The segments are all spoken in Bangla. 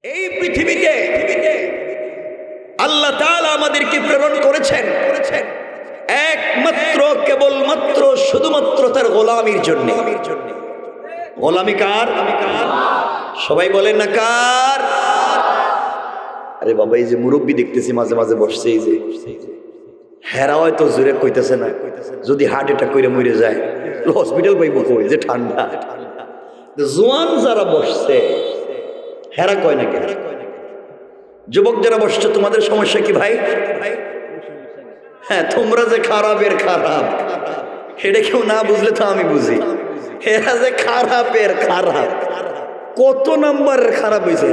এই পৃথিবীতে আল্লাহ তাআলা আমাদেরকে প্রেরণ করেছেন একমাত্র কেবলমাত্র শুধুমাত্র তার গোলামির জন্য। গোলামি কার? সবাই বলেন না কার? আরে বাবা, এই যে মুরব্বী দেখতেছি মাঝে মাঝে বসছে, এই যে হেরা হয়তো জোরে কইতেছে না, যদি হার্ট অ্যাটাক করে মরে যায় হসপিটাল পাইব কই, যে ঠান্ডা। জোয়ান যারা বসছে হেরা কয় না কেন? যুবক যারা বসছে তোমাদের সমস্যা কি ভাই? হ্যাঁ, তোমরা যে খারাপের খারাপ এটা কেউ না বুঝলে তো আমি বুঝি। এরা যে খারাপের খারাপ, কত নাম্বারের খারাপ হয়েছে।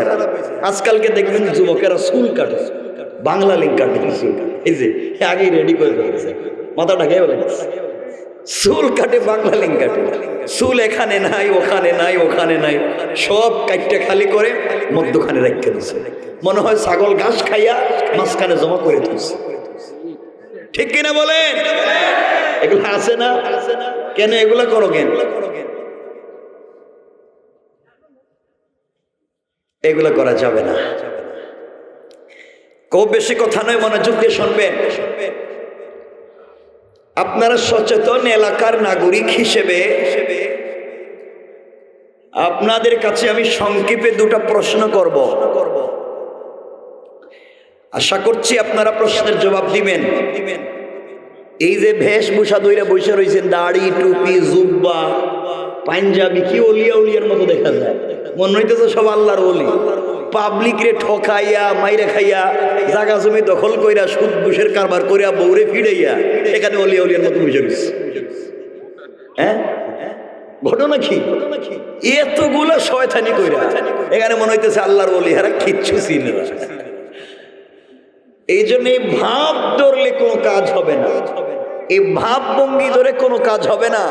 আজকালকে দেখবেন যুবকেরা চুল কাটে, বাংলা লিঙ্ক কাটে, এই যে আগেই রেডি করে ফেলেছে, মাথাটা খেয়ে বলে চুল কাটে, বাংলা লিঙ্ক কাটে, চুল এখানে নাই ওখানে নাই ওখানে নাই, সব কাটতে খালি করে মধ্যখানে রেখে দিচ্ছে, মনে হয় ছাগল ঘাস খাইয়া মাঝখানে জমা করে দিচ্ছে। ঠিক কিনা বলেন? এগুলো আছে না? কেন এগুলো করো কেন? এগুলো করা যাবে না। খুব বেশি কথা নয়, মনোযোগ দিয়ে শুনবেন। আপনারা সচেতন এলাকার নাগরিক হিসেবে আপনাদের কাছে আমি সংক্ষেপে দুটো প্রশ্ন করব। আশা করছি আপনারা প্রশ্নের জবাব দিবেন। এই যে বেশভূষা ধইরা বসে রয়েছেন, দাড়ি টুপি জুব্বা পাঞ্জাবি, কি অলিয়া উলিয়ার মতো দেখা যায়, মনে হইতেছে সব আল্লাহর ওলি। পাবলিক রে ঠকাইয়া মাইরে খাইয়া জাগা জমি দখল কইরা সুদ ঘুষের কারবার করিয়া বউরে ফিরাইয়া এখানে অলিয়া উলিয়ার মতো বসে রয়েছে। হ্যাঁ, ঘটনা কি? এতগুলা শয়তানি কইরা এখানে মনে হইতেছে আল্লাহর ওলি, হারা কিচ্ছু চিনে না। এই জন্য এই ভাব ধরলে কোনো কাজ হবে না, এই ভাব ভঙ্গি ধরে কোনো কাজ হবে না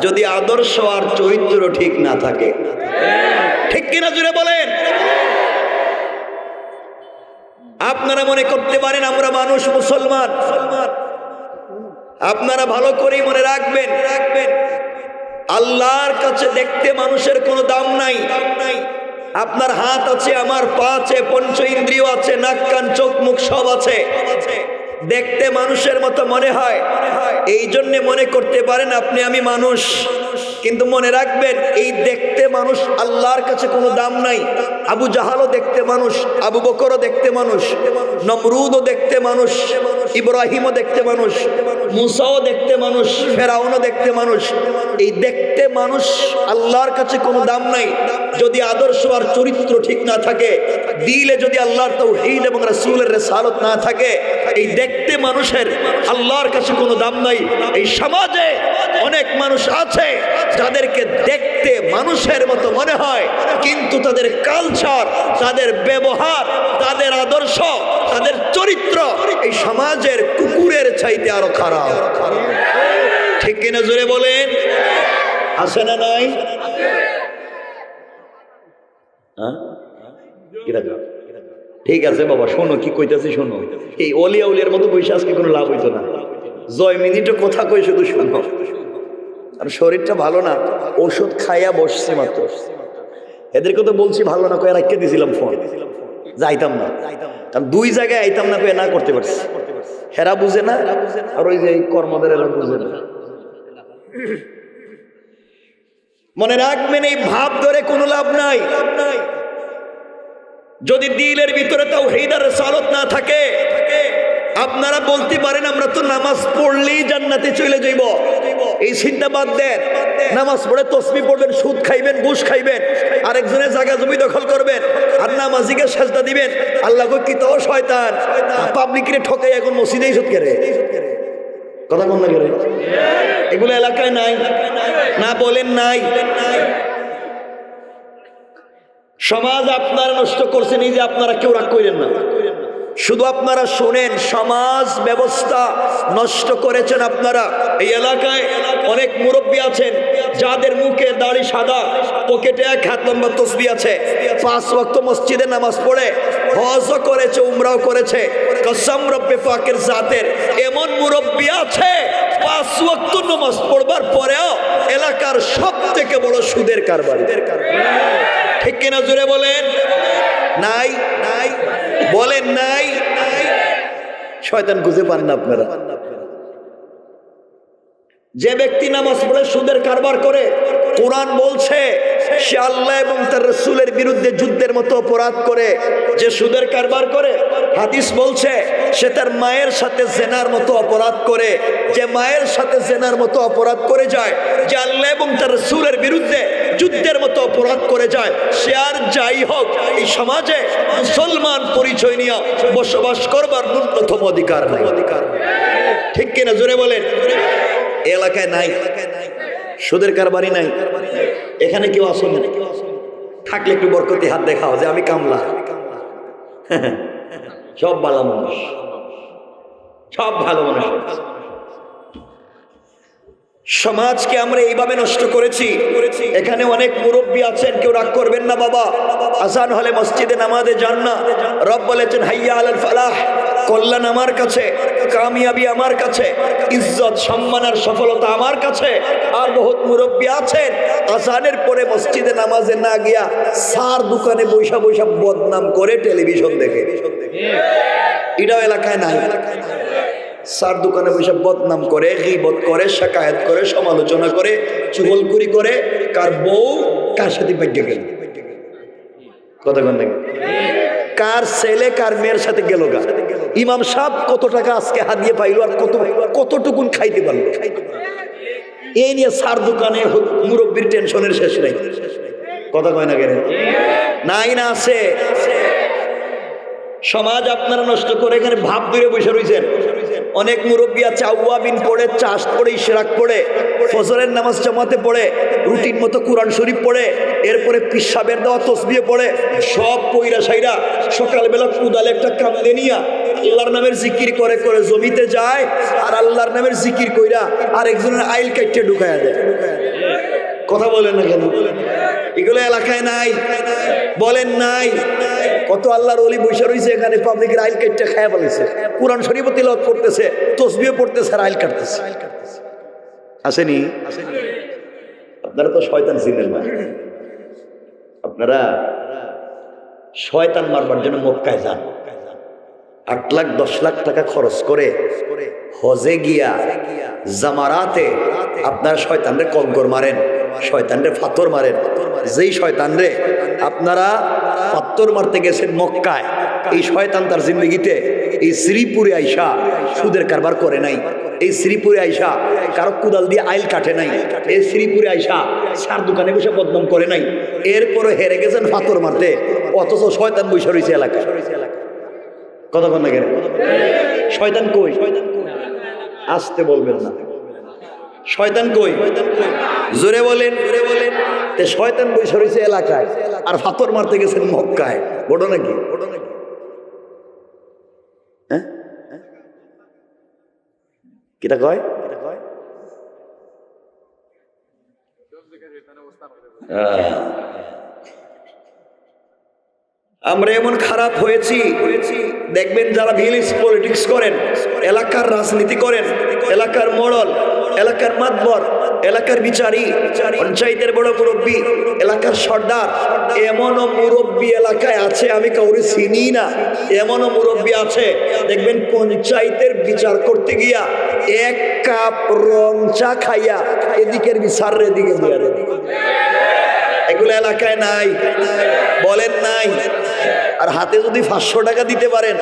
যদি আদর্শ আর চরিত্র ঠিক না থাকে। ঠিক কিনা জুড়ে বলেন? আপনারা মনে করতে পারেন আমরা মানুষ, মুসলমান। আপনারা ভালো করেই মনে রাখবেন, আল্লাহর কাছে দেখতে মানুষের কোনো দাম নাই। আপনার হাত আছে, আমার পা আছে, পঞ্চ ইন্দ্রিয় আছে, নাক কান চোখ মুখ সব আছে, দেখতে মানুষের মতো মনে হয়। এই জন্যে মনে করতে পারেন আপনি আমি মানুষ, কিন্তু মনে রাখবেন এই দেখতে মানুষ আল্লাহর কাছে কোনো দাম নাই। আবু জাহালও দেখতে মানুষ, আবু বকরও দেখতে মানুষ, নমরুদও দেখতে মানুষ, ইব্রাহিমও দেখতে মানুষ, মুসাও দেখতে মানুষ, ফেরাউনও দেখতে মানুষ। এই দেখতে মানুষ আল্লাহর কাছে কোনো দাম নাই যদি আদর্শ আর চরিত্র ঠিক না থাকে, দিলে যদি আল্লাহর তাওহীদ এবং রাসূলের রিসালাত না থাকে, এই দেখতে মানুষের আল্লাহর কাছে কোনো দাম নাই। এই সমাজে অনেক মানুষ আছে যাদেরকে দেখতে মানুষের মতো মনে হয়, কিন্তু তাদের কালচার, তাদের ব্যবহার, তাদের আদর্শ, তাদের চরিত্র এই সমাজের কুকুরের চাইতে আরো খারাপ। ঠিক কিনা জোরে বলেন? আছে না নাই? ঠিক আছে বাবা, শোনো কি কইতাছি, শোনো। এই অলিয়া উলিয়ার মতো বসে আজকে কোনো লাভ হইতো না। জয় মিনিটও কথা কই, শুধু শোনো। আর শরীরটা ভালো না, ওষুধ খাইয়া বসছে মাত্র। এদেরকে তো বলছি ভালো না কয়ে রাখিয়ে দিয়েছিলাম ফোন, যাইতাম না, কারণ দুই জায়গায় আইতাম না কয়ে না করতে পারছি। হেরা বুঝে না, আর ওই যে কর্মদের এরা বুঝে না। মনে রাখবেন এই ভাব ধরে কোনো লাভ নাই। যদি দিলের ভিতরে তাওহীদ আর রিসালাত না থাকে, আপনারা বলতে পারেন আমরা তো নামাজ পড়লেই জান্নাতে চলে যাইব, এই চিন্তা বাদ দেন। নামাজ পড়ে তসবিহ পড়বেন, সুদ খাইবেন, ঘুষ খাইবেন, আরেকজনের জায়গা জমি দখল করবেন, আর নামাজিকে সেজদা দিবেন, আল্লাহ কই কি তো শয়তান, পাবলিকরে ঠকাই এখন মসজিদেই সুদ করে। কথা কোন না করে? এগুলো এলাকায় নাই না? বলেন নাই? সমাজ আপনারা নষ্ট করছেন, এই যে আপনারা কেউ রাগ করেন না, শুধু আপনারা শোনেন, সমাজ ব্যবস্থা নষ্ট করেছেন আপনারা। এই এলাকায় অনেক মুরব্বী আছেন যাদের মুখে দাড়ি সাদা, পকেটে 1 হাত লম্বা তসবিহ আছে, 5 ওয়াক্ত মসজিদে নামাজ পড়ে, হজও করেছে, উমরাও করেছে। কসম রব্বে পাকের জাতের এমন মুরব্বী আছে 5 ওয়াক্ত নামাজ পড়বার পরেও এলাকার সবথেকে বড় সুদের কারবারি। ঠিক কিনা জোরে বলেন? নাই নাই বলেন নাই। শয়তান খুঁজে পান না আপনারা। যে ব্যক্তি নামাজ পড়ে সুদের কারবার করে, কোরআন বলছে সে আল্লাহ এবং তার রাসূলের বিরুদ্ধে যুদ্ধের মতো অপরাধ করে। যে সুদের কারবার করে, হাদিস বলছে সে তার মায়ের সাথে জেনার মতো অপরাধ করে। যে মায়ের সাথে জেনার মতো অপরাধ করে যায়, যে আল্লাহ এবং তার রাসূলের বিরুদ্ধে যুদ্ধের মতো অপরাধ করে যায়, সে আর যাই হোক এই সমাজে মুসলমান পরিচয় নিয়ে বসবাস করবার ন্যূনতম অধিকার নাই। ঠিক কিনা জোরে বলেন? এলাকায় নাই, সুদের কারবারি নাই। এখানে কেউ আসেন থাকলে একটু বরকতি হাত দেখাও যে আমি কামলা। সব ভালো মানুষ, সব ভালো মানুষ। সমাজকে আমরা এইভাবে নষ্ট করেছি। এখানে অনেক মুরব্বী আছেন, কেউ রাগ করবেন না বাবা। আজান হলে মসজিদে নামাজে যান না। রব বলেছেন হাইয়া আলাল ফালাহ, কল্যাণ আমার কাছে, কামিয়াবি আমার কাছে, ইজ্জত সম্মান আর সফলতা আমার কাছে। আর বহুত মুরব্বী আছেন আজানের পরে মসজিদে নামাজে না গিয়া সার দোকানে বৈশা বৈশা বদনাম করে টেলিভিশন দেখে। এটাও এলাকায় নাই। সার দোকানে বসে বদনাম করে, গীবত করে, শিকায়েত করে, সমালোচনা করে, চুগলখড়ি করে, কার বউ কার সাথে বাইকে গেল, কথা বলেন নাকি? কার ছেলে কার মেয়ের সাথে গেল গা। ইমাম সাহেব কত টাকা আজকে হাদিয়ে পাইলো আর কতটুকুন খাইতে পারলো। এই নিয়ে সার দোকানে মুরব্বীর টেনশনের শেষ নাই, কথা কয় না কেন? নাই না আছে। সমাজ আপনারা নষ্ট করে এখানে ভাব ধরে বসে রয়েছেন। অনেক মুরব্বী আছে আউয়াবিন পড়ে, চাষ পড়ে, ইশরাক পড়ে, ফজরের নামাজ জামাতে পড়ে, রুটিন মতো কোরআন শরীফ পড়ে, এরপরে পিসাবের দেওয়া তসবিহে পড়ে, সব পয়রা সাইরা সকালবেলা কুদালে একটা কান্দে নিয়া আল্লাহর নামের জিকির করে করে জমিতে যায়, আর আল্লাহর নামের জিকির কইরা আর একজনের আইল কাটতে ঢুকায়া দেয়। কথা বলেন না কেন? এগুলো এলাকায় নাই, বলেন নাই? কত আল্লাহর ওলি বসে রয়েছে এখানে, পাবলিকের আইল কাটতে খায়া বলেছে, কোরআন শরীফ তিলাওয়াত করতেছে, তসবিহ পড়তেছে আর আইল কাটতেছে। আসেনি? আপনারা তো শয়তান চিনেন না। আপনারা শয়তান মারবার জন্য মক্কায় যান, 8 লাখ 10 লাখ টাকা খরচ করে হজে গিয়া জামারাতে আপনারা শয়তানরে কঙ্কর মারেন, শয়তানরে পাথর মারেন। যেই শয়তানরে আপনারা পাথর মারতে গেছেন মক্কায়, এই শয়তান তার জিন্দগিতে এই শ্রীপুরে আইসা সুদের কারবার করে নাই, এই শ্রীপুরে আইসা কারো কুদাল দিয়ে আইল কাটে নাই, এই শ্রীপুরে আইসা সার দোকানে বসে বদনাম করে নাই, এরপরে হেরে গেছেন পাথর মারতে, অথচ শয়তান বসে রয়েছে এলাকায়। কথা বল না কেন? শয়তান কই? আসতে বলবেন না। শয়তান কই? জোরে বলেন, জোরে বলেন। শয়তান বসে রয়েছে এলাকায় আর পাথর মারতে গেছেন মক্কায়। বড় নাকি? হ্যাঁ, কিটা কয়? আমরা এমন খারাপ হয়েছি, দেখবেন যারা ভিলেজ পলিটিক্স করেন, এলাকার রাজনীতি করেন, এলাকার মোড়ল, এলাকার মাতবর, এলাকার বিচারী, পঞ্চায়েতের বড় মুরব্বী, এলাকার সর্দার, এমনও মুরব্বী এলাকায় আছে আমি কাউরে চিনি না। এমনও মুরব্বী আছে দেখবেন পঞ্চায়েতের বিচার করতে গিয়া 1 কাপ রং চা খাইয়া এদিকের বিচার এদিকে দিয়া। এগুলো এলাকায় নাই, বলেন নাই? আর হাতে যদি 500 টাকা দিতে পারেন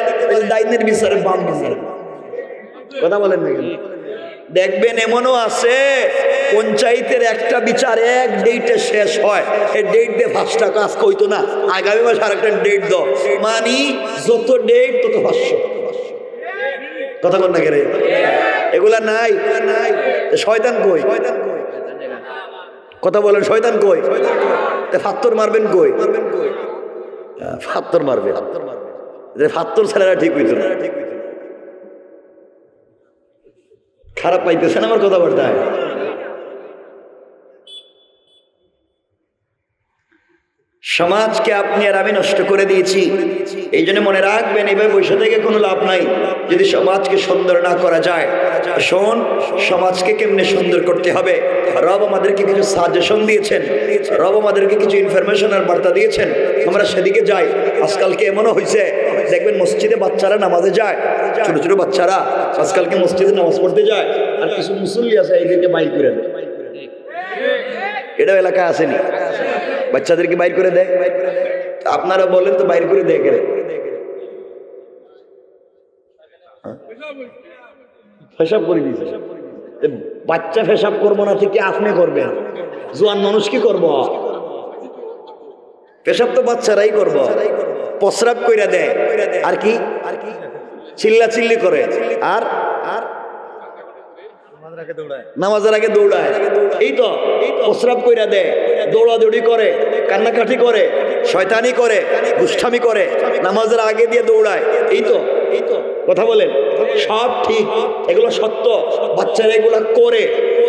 ডাইনের বিচারে বাম বিচারে, কথা বলেন না? দেখবেন এমনও আছে পঞ্চায়েতের একটা বিচার এক ডেটে শেষ হয়, এই ডেট দিয়ে 5 টাকা আজকে হইতো না, আগামী মাসে আর একটা ডেট দাও, মানি যত ডেট তত 500। কথা বলেন না কেন? এগুলা নাই, নাই। শয়তান কই? কথা বলেন, শয়তান কই? ফাত্তর মারবেন কই? ফাত্তর মারবে, ফাত্তর ছেলেরা ঠিক হইতো না। খারাপ পাইতেছেন আমার কথাবার্তায়? সমাজকে আপনি আর আমি নষ্ট করে দিয়েছি। এই জন্য মনে রাখবেন, এভাবে বসে থেকে কোনো লাভ নাই যদি সমাজকে সুন্দর না করা যায়। শোন, সমাজকে কেমনে সুন্দর করতে হবে, রব আমাদেরকে কিছু সাজেশন দিয়েছেন, রব আমাদেরকে কিছু ইনফরমেশন আর বার্তা দিয়েছেন। আমরা সেদিকে যাই। আজকালকে এমনও হয়েছে, দেখবেন মসজিদে বাচ্চারা নামাজে যায়, ছোট ছোট বাচ্চারা আজকালকে মসজিদে নামাজ পড়তে যায়, আর কিছু মুসল্লি আছে এইদিকে বাইর করে দেয়। এটা এলাকায় আসেনি, বাচ্চাদেরকে বাইর করে দেয়। আপনারা বলেন তো বাইর করে দেয় কেন? পেশাব করে দিয়েছে। বাচ্চা পেশাব করবো না ঠিক আপনি করবেন, জোয়ান মানুষ কি করব? পেশাব তো বাচ্চারাই করব। প্রস্রাব কইরা দেয়, আর কি চিল্লা চিল্লি করে, আর নামাজের আগে দৌড়ায়। এই তো প্রস্রাব কইরা দেয়, দৌড়াদৌড়ি করে, কান্নাকাটি করে, শয়তানি করে, দুষ্টামি করে, নামাজের আগে দিয়ে দৌড়ায়। এই তো কথা বলেন, সব ঠিক, এগুলো সত্য, বাচ্চারা এগুলা করে।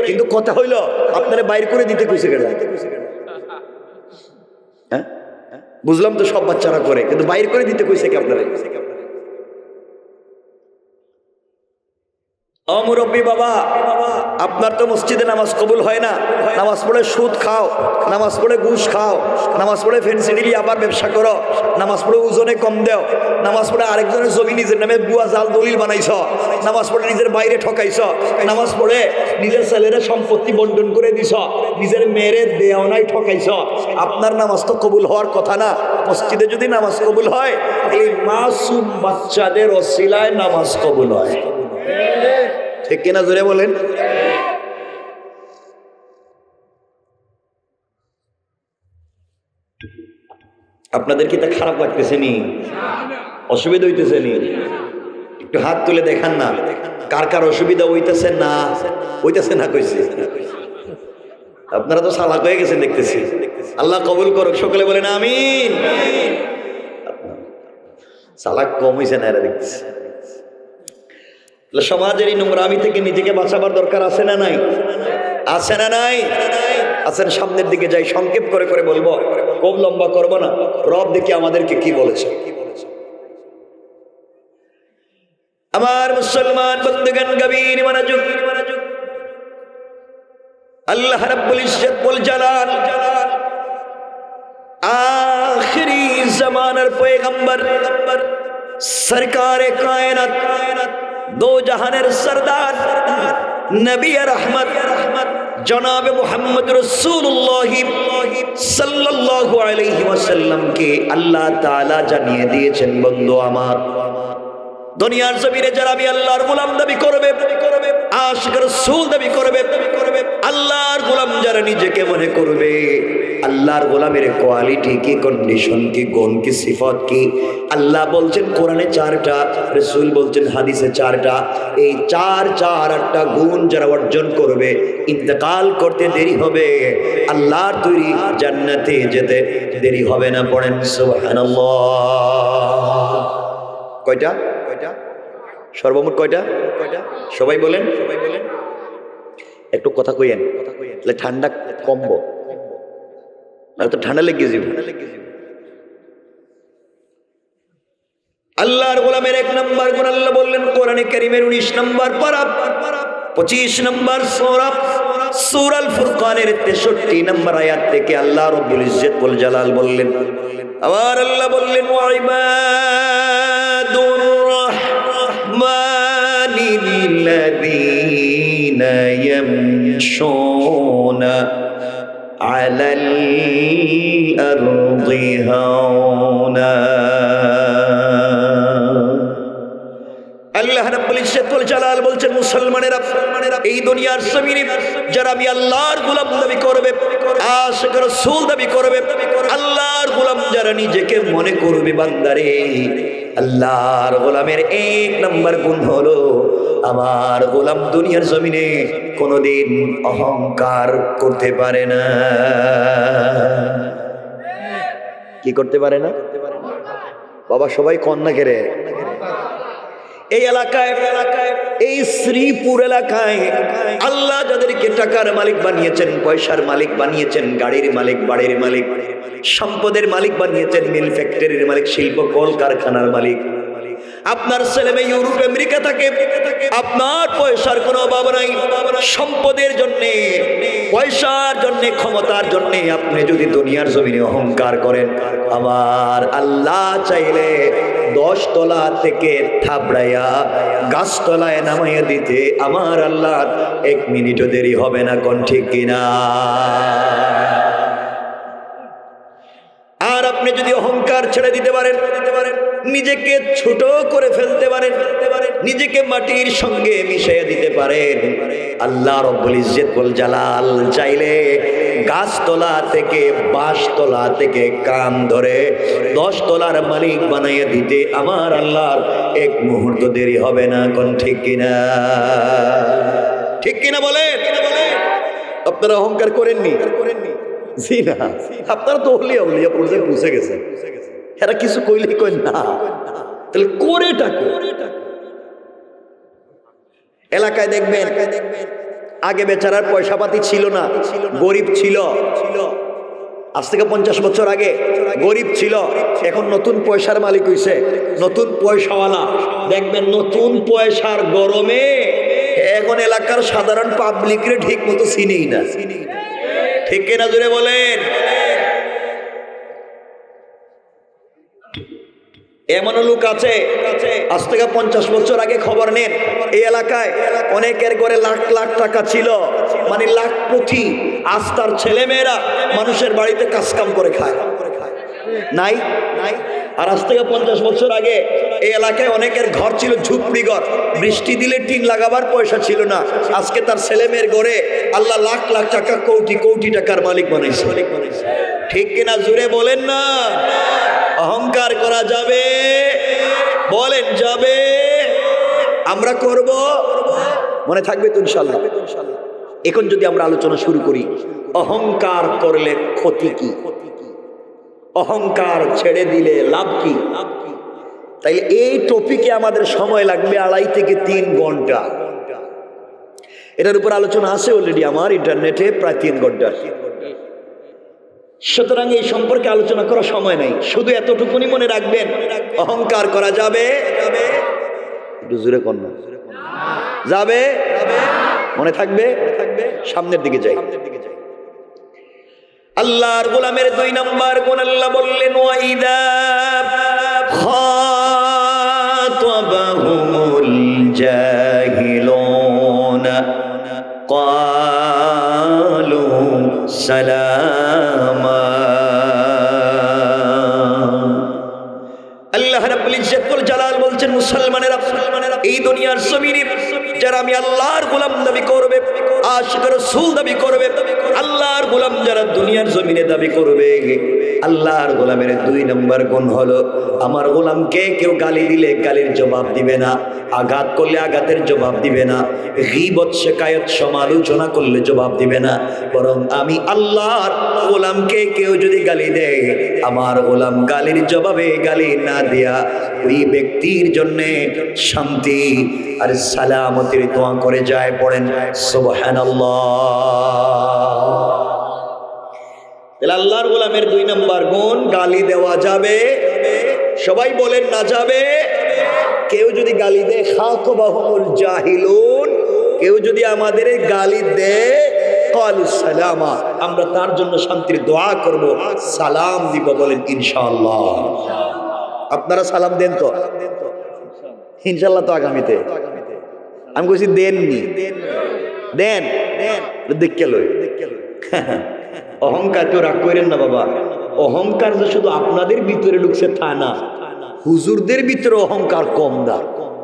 কিন্তু কথা হইল আপনারা বাইর করে দিতে কইছে কেন? হ্যাঁ, বুঝলাম তো সব বাচ্চারা করে, কিন্তু বাইর করে দিতে কইছে কি আপনারা? মুরব্বী বাবা, আপনার তো মসজিদে নামাজ কবুল হয় না, নামাজ পড়ে সুদ খাও, নামাজ পড়ে ঘুষ খাও, নামাজ পড়ে ফেন্সিডিলি আবার ব্যবসা করো, নামাজ পড়ে ওজনে কম দেও, নামাজ পড়ে আরেকজনের জমি নিজের নামে বুয়া জাল দলিল বানাইছ, নামাজ পড়ে নিজের বাইরে ঠকাইছ, নামাজ পড়ে নিজের ছেলেরা সম্পত্তি বন্টন করে দিছ, নিজের মেয়েরে দেওয়ানায় ঠকাইছ। আপনার নামাজ তো কবুল হওয়ার কথা না। মসজিদে যদি নামাজ কবুল হয়, এই মাসুম বাচ্চাদের ওসিলায় নামাজ কবুল হয়। ঠিক কিনা জোরে বলেন? আপনাদের কি তা খারাপ লাগতেছে নি? অসুবিধা হইতেছে নি? একটু হাত তুলে দেখান না, কার কার অসুবিধা হইতেছে না? হইতেছে না কইছে? আপনারা তো সালাক হয়ে গেছেন দেখতেছি। আল্লাহ কবুল করুক, সকলে বলেন আমিন। সালাক কম হইছে না এরা দেখতেছি। সমাজের এই নোংরামি থেকে নিজেকে বাঁচাবার দরকার আছে না নাই? আছে না নাই? আছেন। সামনের দিকে যাই, সংক্ষেপ করে করে বলবো, খুব লম্বা করবো না। রব দেখি আমাদেরকে কি বলেছে। আমার মুসলমান বন্ধুগণ, গভীর মনোযোগ। আল্লাহ রাব্বুল ইজ্জত ওয়াল জালাল আখিরি জামানার পয়গম্বর সরকারে কায়নাত, দো জাহানের সরদার নবী রহমত জনাব মুহাম্মদ রাসূলুল্লাহ সাল্লাল্লাহু আলাইহি ওয়াসাল্লামকে আল্লাহ তাআলা জানিয়ে দিয়েছেন, বন্ধু আমার, দুনিয়ার জমিনে যারা আমি আল্লাহর গোলাম দাবি করবে, আশিক রাসূল দাবি করবে, আল্লাহর গোলাম যারা নিজেকে মনে করবে, আল্লাহর গোলামের কোয়ালিটি কি, কন্ডিশন কি, গুণ কি, সিফাত কি, আল্লাহ বলছেন কোরআনে 4টা, রাসূল বলছেন হাদিসে 4টা। এই 4-4-8টা গুণ যারা অর্জন করবে, ইন্তেকাল করতে দেরি হবে, আল্লাহর তৈরি জান্নাতে যেতে দেরি হবে না। পড়েন সুবহানাল্লাহ। কয়টা? সর্বমোট কয়টা? সবাই বলেন, একটু কথা কইয়েন, ঠান্ডা কমবো না তো, ঠান্ডা লেগে যাবে। আল্লাহর গোলামের 1 নম্বর গুণ আল্লাহ বললেন কোরআনে কারীমের 19 নম্বর পারা 25 নম্বর সূরা আল ফুরকানের 63 নম্বর আয়াত থেকে আল্লাহ রাব্বুল ইজ্জত ওয়াল জালাল বললেন, আবার আল্লাহ বললেন, ওয়া ইবাদুর রাহমানিল্লাযীনা ইয়ামশুনা আলাল আরদি হাওনা। আল্লাহ রাব্বুল ইজ্জত ওয়াল জালাল বলছেন, মুসলমানেরা, এই দুনিয়ার জমিনে যারা আমি আল্লাহর গোলাম দাবি করবে, আশিক রাসূল দাবি করবে, আল্লাহর গোলাম যারা নিজেকে মনে করবে, বান্দারে আল্লাহর গোলামের 1 নম্বর গুণ হলো, আমার গোলাম দুনিয়ার জমিনে কোনোদিন অহংকার করতে পারে না। কি করতে পারে না? বাবা সবাই কন্যা ঘেরে এই এলাকায় এই শ্রীপুর এলাকায় আল্লাহ যাদেরকে টাকার মালিক বানিয়েছেন, পয়সার মালিক বানিয়েছেন, গাড়ির মালিক, বাড়ির মালিক, সম্পদের মালিক বানিয়েছেন, মিল ফ্যাক্টরির মালিক, শিল্প কলকারখানার মালিক, আপনার ছেলে মেয়ে ইউরোপ আমেরিকা থাকে, আপনার পয়সার কোনো অভাব নাই। সম্পদের জন্যে, পয়সার জন্যে, ক্ষমতার জন্যে আপনি যদি দুনিয়ার জমিনে অহংকার করেন, আমার আল্লাহ চাইলে 10 তলা থেকে থাবড়াইয়া গাছতলায় নামাইয়া দিতে আমার আল্লাহ 1 মিনিটও দেরি হবে না। কোন ঠিক কিনা? আর আপনি যদি অহংকার ছেড়ে দিতে পারেন, নিজেকে ছোট করে ফেলতে পারেন, নিজেকে মাটির সঙ্গে মিশিয়ে দিতে পারেন, আল্লাহ রব্বুল ইজ্জত ওয়াল জালাল চাইলে গাছতলা থেকে, বাঁশতলা থেকে কান ধরে 10 তলার মালিক বানাইয়া দিতে আমার আল্লাহর 1 মুহূর্ত দেরি হবে না। কোন ঠিক কিনা? ঠিক কিনা বলেন? আপনারা অহংকার করেননি? জি না, আপনারা তো ওলিয়া পর্যায়ে পৌঁছে গেছেন। এরা কিছু কইলেই কই না, তাহলে করেটা কি? এলাকায় দেখবেন আগে বেচারার পয়সা পাতি ছিল না, গরিব ছিল। আজ থেকে 50 বছর আগে গরিব ছিল, এখন নতুন পয়সার মালিক হইছে, নতুন পয়সাওয়ালা। দেখবেন নতুন পয়সার গরমে এখন এলাকার সাধারণ পাবলিকরে ঠিক মতো চিনেই না। ঠিক কিনা জোরে বলেন? এমনও লোক আছে, আজ থেকে 50 বছর আগে খবর নেন, এই এলাকায় অনেকের ঘরে লাখ লাখ টাকা ছিল, মানে লাখপতি। আজ তার ছেলে মেয়েরা মানুষের বাড়িতে কাজকাম করে খায়, নাই? আর আজ থেকে 50 বছর আগে এই এলাকায় অনেকের ঘর ছিল ঝুপড়ি ঘর, বৃষ্টি দিলে টিন লাগাবার পয়সা ছিল না। আজকে তার ছেলে মেয়ের ঘরে আল্লাহ লাখ লাখ টাকা, কোটি কোটি টাকার মালিক বানাইছে। ঠিক কিনা জোরে বলেন না? অহংকার করা যাবে? বলেন যাবে? আমরা করব? মনে থাকবে তো ইনশাআল্লাহ? এখন যদি আমরা আলোচনা শুরু করি, অহংকার করলে ক্ষতি কি, অহংকার ছেড়ে দিলে লাভ কি? তাই এই টপিকে আমাদের সময় লাগবে 2.5 থেকে 3 ঘন্টা। এটার উপর আলোচনা আছে অলরেডি আমার ইন্টারনেটে, প্রায় 3 ঘন্টা। সুতরাং এই সম্পর্কে আলোচনা করার সময় নাই, শুধু এতটুকুনি মনে রাখবেন, অহংকার করা যাবে? একটু জোরে কন্যা যাবে? মনে থাকবে? সামনের দিকে যাই। আল্লাহর গোলামের 2 নম্বর গুণ আল্লাহ বললেন, ওয়াইদা খাতাবাহুমুল জাহিলুনা ক্বালু সালামা। আল্লাহ রাব্বুল ইজ্জত ওয়াল জালাল বলছেন, মুসলমানেরা, এই দুনিয়ার জমিনে যারা আমি আল্লাহর গোলাম দাবি করবে, আশিক রাসূল দাবি করবে, আল্লাহর গোলাম যারা দুনিয়ার জমিনে দাবি করবে, আল্লাহর গোলামের 2 নম্বর গুণ হলো, আমার গোলামকে কেউ গালি দিলে গালির জবাব দিবে না, আঘাত করলে আঘাতের জবাব দিবে না, গীবত শিকায়ত সমালোচনা করলে জবাব দিবে না, বরং আমি আল্লাহর গোলামকে কেউ যদি গালি দেয়, আমার গোলাম গালির জবাবে গালি না দেয়া ওই ব্যক্তির জন্যে শান্তি আর সালামতের দোয়া করে যায়। পড়েন সুবহানাল্লাহ। তাহলে আল্লাহর গোলামের 2 নম্বর গুণ, গালি দেওয়া যাবে? সবাই বলেন না যাবে? কেউ যদি গালি দেয়, খাতাবাহুমুল জাহিলুন, কেউ যদি আমাদের গালি দেয়, ক্বালু সালামা, আমরা তার জন্য শান্তির দোয়া করব, সালাম দিব। বলেন ইনশাআল্লাহ। আপনারা সালাম দেন তো? ইনশাআল্লাহ তো আগামীতে। আমি কইছি দেননি, দেন দেখে লই। অহংকার কেউ রাগ করেন না বাবা। অহংকার যে শুধু আপনাদের ভিতরে ঢুকছে তা না, হুজুরদের ভিতরে অহংকার কম না,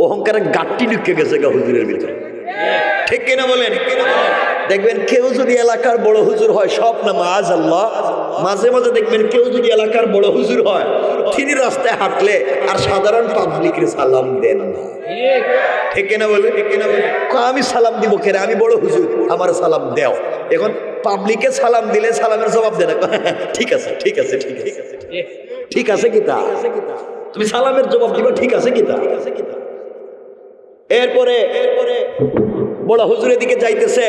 অহংকারের গাঁটটি ঢুকে গেছে হুজুরের ভিতরে। ঠিক কিনা বলেন? দেখবেন কেউ যদি এলাকার বড় হুজুর হয়, সব না মাআযাল্লাহ, মাঝে মাঝে দেখবেন কেউ যদি এলাকার বড় হুজুর হয়, তিনি রাস্তায় হাঁটলে আর সাধারণ পাবলিকের সালাম দেন না। ঠিক কিনা বলেন? আমি সালাম দিব কেন? আমি বড় হুজুর, আমার সালাম দেও। এখন পাবলিকে সালাম দিলে সালামের জবাব দেয় না, ঠিক আছে ঠিক আছে ঠিক আছে ঠিক আছে কি তা? তুমি সালামের জবাব দিবা, ঠিক আছে কি তা? এরপরে বড় হুজুরের দিকে যাইতেছে,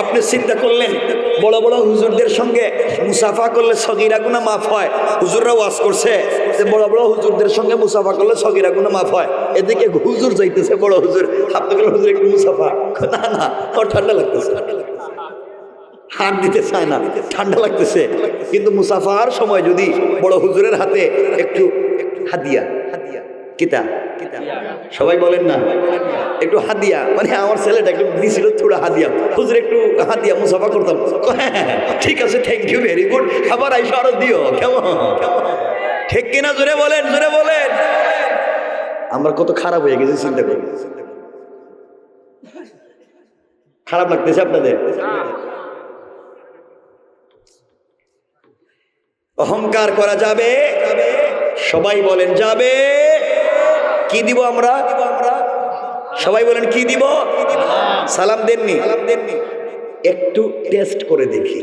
আপনি চিন্তা করলেন বড় বড় হুজুরদের সঙ্গে মুসাফা করলে সগীরা গুনাহ মাফ হয়। হুজুররা ওয়াজ করছে যে বড় বড় হুজুরদের সঙ্গে মুসাফা করলে সগীরা গুনাহ মাফ হয়। এদিকে হুজুর যাইতেছে, বড় হুজুর, আপনি বলেন হুজুর একটু মুসাফা, না না ওর ঠান্ডা লাগতেছে, হাত দিতে চায় না, ঠান্ডা লাগতেছে। কিন্তু মুসাফার সময় যদি বড় হুজুরের হাতে একটু হাদিয়া, কিতা সবাই বলেন না, একটু হাদিয়া, মানে আমার ছেলেটা একটু দিছিল থোড়া হাদিয়া, হুজুর একটু হাদিয়া মুসাফা করতাম, ঠিক আছে, থ্যাংক ইউ, ভেরি গুড, আবার আইসা আরো দিও, কেমন, ঠিক কিনা? জোরে বলেন, জোরে বলেন। আমরা কত খারাপ হয়ে গেছি চিন্তা করি। খারাপ লাগতেছে আপনাদের? অহংকার করা যাবে? সবাই বলেন যাবে। কি দিব আমরা? সবাই বলেন কি দিব? সালাম দেননি? একটু টেস্ট করে দেখি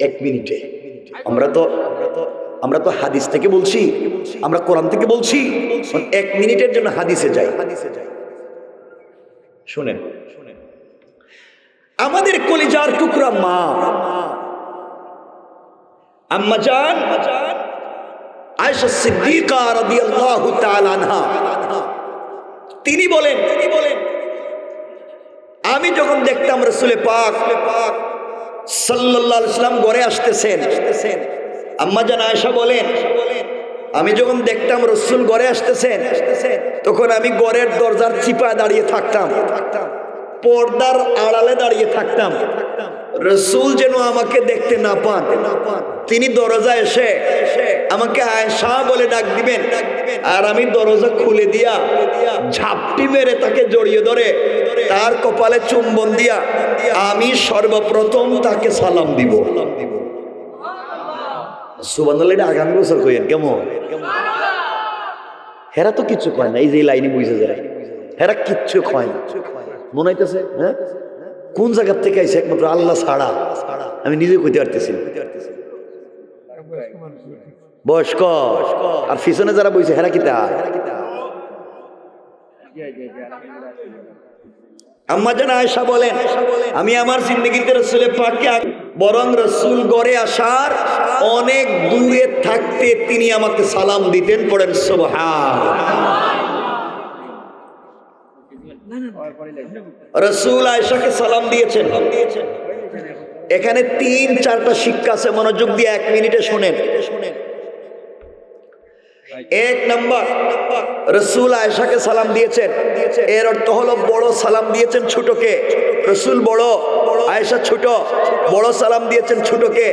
1 মিনিটে। আমরা তো হাদিস থেকে বলছি, আমরা কোরআন থেকে বলছি, 1 মিনিটের জন্য হাদিসে যাই। শুনেন, আমাদের কলিজার টুকরা মা আম্মা জান আয়েশা সিদ্দিকা রাদিয়াল্লাহু তাআলা আনহা, তিনি বলেন আমি যখন দেখতাম রাসূল পাক সাল্লাল্লাহু আলাইহি ওয়াসাল্লাম ঘরে আসতেছেন, আম্মা জান আয়েশা বলেন আমি যখন দেখতাম রাসূল ঘরে আসতেছেন, তখন আমি ঘরের দরজার চিপায় দাঁড়িয়ে থাকতাম, পর্দার আড়ালে দাঁড়িয়ে থাকতাম, রাসূল যেন আমাকে দেখতে না পান। তিনি দরজা এসে আমাকে আয়েশা বলে ডাক দিবেন, আর আমি দরজা খুলে দিয়া ঝাপটি মেরে তাকে জড়িয়ে ধরে তার কপালে চুম্বন দিয়া আমি সর্বপ্রথম তাকে সালাম দিব। সুবহানাল্লাহ। এটা আগামী বছর কইেন কেমন? হেরা তো কিচ্ছু কয় না, এই যে লাইনে বুঝে যায়, হেরা কিচ্ছু কয় না, মনে হইতেছে হ্যাঁ কোন জায়গার থেকে আইছে একমাত্র আল্লাহ ছাড়া আমি নিজে কইতে পারতেছি। বয়স্ক আর পিছনে যারা বইছে হেরা কিতা? আম্মা জান আয়েশা বলেন আমি আমার জিন্দেগিতে রাসূল পাককে বরং রাসূল ঘরে আসার অনেক দূরে থাকতে তিনি আমাকে সালাম দিতেন। পড়েন সুবহানাল্লাহ। রাসূল আয়েশাকে সালাম দিয়েছেন। এখানে 3-4টা শিক্ষা আছে, মনোযোগ দিয়ে 1 মিনিটে শুনেন। 1 নাম্বার, রাসূল আয়েশাকে সালাম দিয়েছেন, এর অর্থ হলো বড় সালাম দিয়েছেন ছোটকে। রাসূল বড়, আয়েশা ছোট, বড় সালাম দিয়েছেন ছোটকে।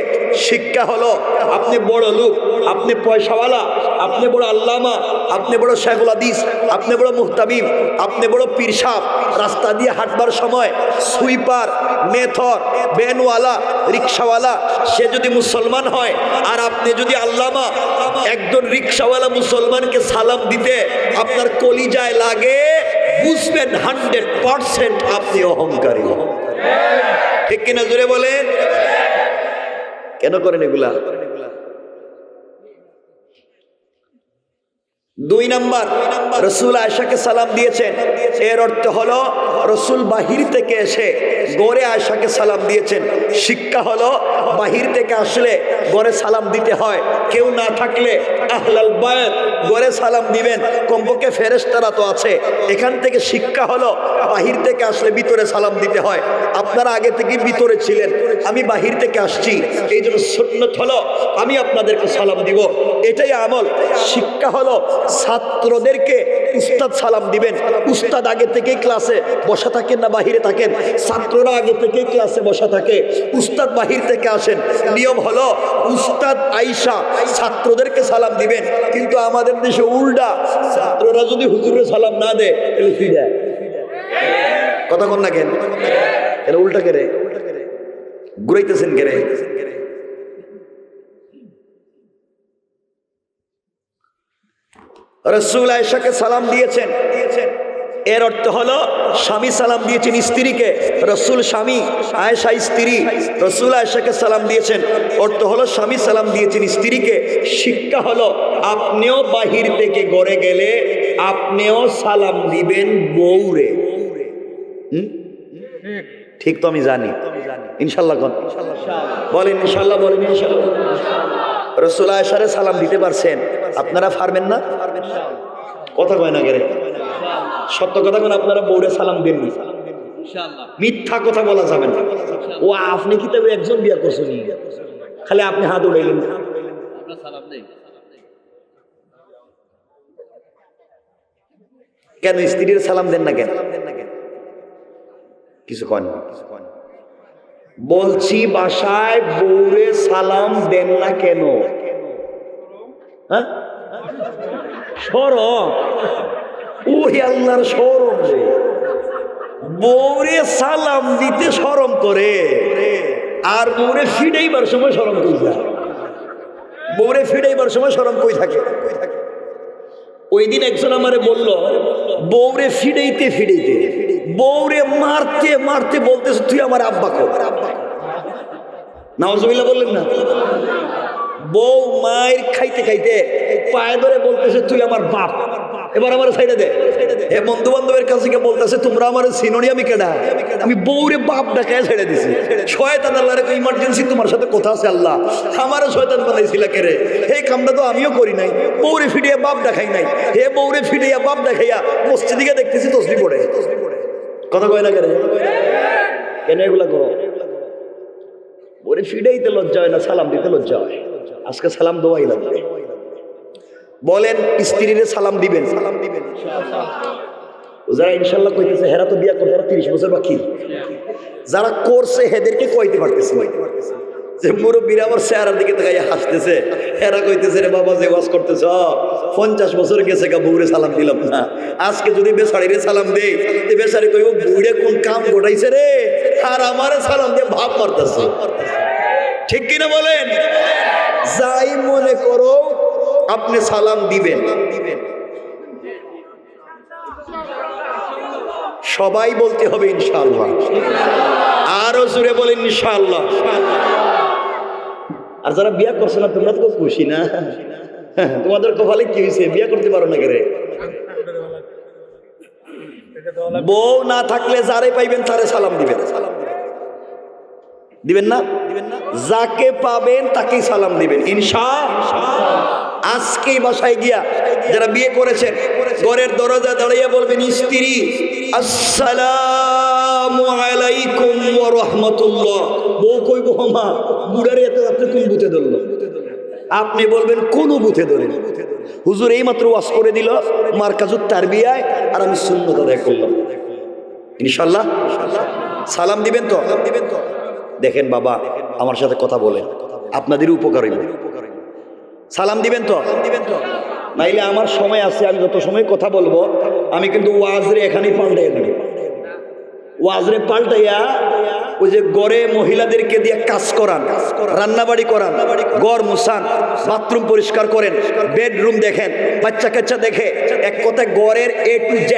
শিক্ষা হলো আপনি বড় লোক, আপনি পয়সাওয়ালা, আপনি বড় আল্লামা, আপনি বড় শাইখুল হাদিস, আপনি বড় মুহতামিম, আপনি বড় পীর সাহেব, রাস্তা দিয়ে হাঁটবার সময় সুইপার, মেথর, ভ্যানওয়ালা, রিক্সাওয়ালা, সে যদি মুসলমান হয় আর আপনি যদি আল্লামা, একজন রিক্সাওয়ালা মুসলমানকে সালাম দিতে আপনার কলিজায় লাগে, বুঝবেন 100% আপনি অহংকারী। ঠিক কিনা? জোরে বলেন। কেন করেন এগুলা? 2 নাম্বার, রাসূল আয়েশাকে সালাম দিয়েছেন, এর অর্থ হলো রাসূল বাহির থেকে এসে ঘরে আয়েশাকে সালাম দিয়েছেন। শিক্ষা হলো বাহির থেকে আসলে ঘরে সালাম দিতে হয়, কেউ না থাকলে আহলাল বায়ত ঘরে সালাম দিবেন, কমপক্ষে ফেরেশতারা তো আছে। এখান থেকে শিক্ষা হলো বাহির থেকে আসলে ভিতরে সালাম দিতে হয়। আপনারা আগে থেকে ভিতরে ছিলেন, আমি বাহির থেকে আসছি, এই জন্য সুন্নাত হলো আমি আপনাদেরকে সালাম দিব, এটাই আমল। শিক্ষা হলো ছাত্রদেরকে উস্তাদ সালাম দিবেন। উস্তাদ আগে থেকেই ক্লাসে বসা থাকেন না বাহিরে থাকেন? ছাত্ররা আগে থেকেই ক্লাসে বসা থাকে, উস্তাদ বাহির থেকে আসেন। নিয়ম হলো উস্তাদ আইসা ছাত্রদেরকে সালাম দিবেন। কিন্তু আমাদের দেশে উল্টা, ছাত্ররা যদি হুজুরে সালাম না দেয় তাহলে কি দেয়? কথা কন না কেন? এটা উল্টা কেরে ঘুরাইতেছেন কেরে? রাসূল আয়েশাকে সালাম দিয়েছেন, এর অর্থ হলো স্বামী সালাম দিয়েছেন স্ত্রীকে, রাসূল স্বামী, আয়েশা স্ত্রী, রাসূল আয়েশাকে সালাম দিয়েছেন, অর্থ হলো স্বামী সালাম দিয়েছেন স্ত্রীকে। শিক্ষা হলো আপনিও বাহির থেকে ঘরে গেলে আপনিও সালাম দিবেন বউরে। ঠিক তো আমি জানি। ইনশাল্লাহ কোন বলেন, ইনশাল্লাহ বলেন, ইনশাল্লাহ। রাসূল আয়েশারে সালাম দিতে পারছেন, আপনারা পারবেন না? কথা কয় না গেরে, সত্য কথা কোন, আপনারা বউরে সালাম দেননি, মিথ্যা কথা বলা যাবে না। ও আপনি কি তবে একজন বিয়া করছেন, খালি আপনি হাত উড়াইলেন, কেন স্ত্রীর সালাম দেন না কেন? কিছু কন, বলছি বাসায় বউরে সালাম দেন না কেন? হ্যাঁ, শরম, ওই আল্লাহর শরম, বউরে সালাম দিতে শরম করে, আর বউরে ফিডাইবার সময় শরম কই যায়? বউরে ফিডাইবার সময় শরম কই থাকে? ওই দিন একজন আমারে বলল, বউরে ফিডাইতে ফিডাইতে, বউরে মারতে মারতে বলতেছে তুই আমার আব্বা কর। নাউজুবিল্লাহ বললেন না? বউ মায়ের খাইতে খাইতে পায়ে ধরে বলতেছে তুই আমার বাপ, এবার আমার সাইডে দে। এ বন্ধু বান্ধবের কাছে গিয়ে বলতেছে তোমরা আমার সিনোনি, আমি কেডা? আমি বউরে বাপ ডাকায় ছেড়ে দিছি। শয়তান আল্লাহ রে ইমার্জেন্সি তোমার সাথে কথা আছে, আল্লাহ আমারও শয়তান বানাইছিল কে রে? এই কামটা তো আমিও করি নাই, বউরে ফিডিয়া বাপ দেখাই নাই। হে বউরে ফিডিয়া বাপ দেখাইয়া মসজিদে দেখতেছি তসবি পড়ে। কথা কয় না কে রে? কেন এগুলা করো? বউরে ফিডাইতে লজ্জা হয় না, সালাম দিতে লজ্জা হয়। আজকে সালাম দোয়াই লাগবে। বলেন স্ত্রীরে সালাম দিবেন? সালাম দিবেন। যারা ইনশাল্লাহ কইতেছে হেরা তো বিয়া করতে 30 বছর বাকি, যারা করছে হেদেরকে কইতে পারতেছে যে মুরব্বীরা আমার চেহারার দিকে তাকাইয়া হাসতেছে, হেরা কইতেছে রে বাবা যে ওয়াজ করতেছ 50 বছর গেছে গা, বউরে সালাম দিলাম না। আজকে যদি বেচারিরে সালাম দেই, তে বেচারি কইব বুড়ে কোন কাম ঘটাইছে রে, আর আমারে সালাম দিয়ে ভাব মারতেছে। ঠিক কিনা বলেন? যাই মনে করো আপনি সালাম দিবেন, সবাই বলতে হবে ইনশাআল্লাহ। আরো জোরে বলেন ইনশাআল্লাহ। আর যারা বিয়া করছে না তোমরা তো খুশি না? তোমাদের কপালে কি হয়েছে, বিয়া করতে পারো না কেরে? বউ না থাকলে যারে পাইবেন তারে সালাম দিবেন। দিবেন না? যাকে পাবেন তাকেই সালাম দিবেন ইনশাআল্লাহ। আজকেই বাসায় গিয়া যারা বিয়ে করেছেন ঘরের দরজা দাঁড়িয়ে বলবেন স্ত্রী আসসালামু আলাইকুম ওয়া রাহমাতুল্লাহ। বউ কইব মা বুড়ারে এত রাতে কোন বুতে ধরলো? আপনি বলবেন কোন বুতে ধরেন? হুজুর এই মাত্র ওয়াজ করে দিল মারকাজুত তারবিয়ায়, আর আমি সুন্নাত আদায় করলাম। ইনশাআল্লাহ সালাম দিবেন তো? দেখেন বাবা আমার সাথে কথা বলেন, আপনাদের উপকার হইব। সালাম দিবেন তো? নাইলে আমার সময় আছে, আমি যত সময় কথা বলবো আমি কিন্তু ওয়াজরে এখানেই পাল্টাইয়া দেব। ওয়াজরে পাল্টাইয়া ওই যে গড়ে মহিলাদেরকে দিয়ে কাজ করান, রান্নাবাড়ি করান, গড় মুছান, বাথরুম পরিষ্কার করেন, বেডরুম দেখেন, বাচ্চা কাচ্চা দেখে, এক কথায় গড়ের A to Z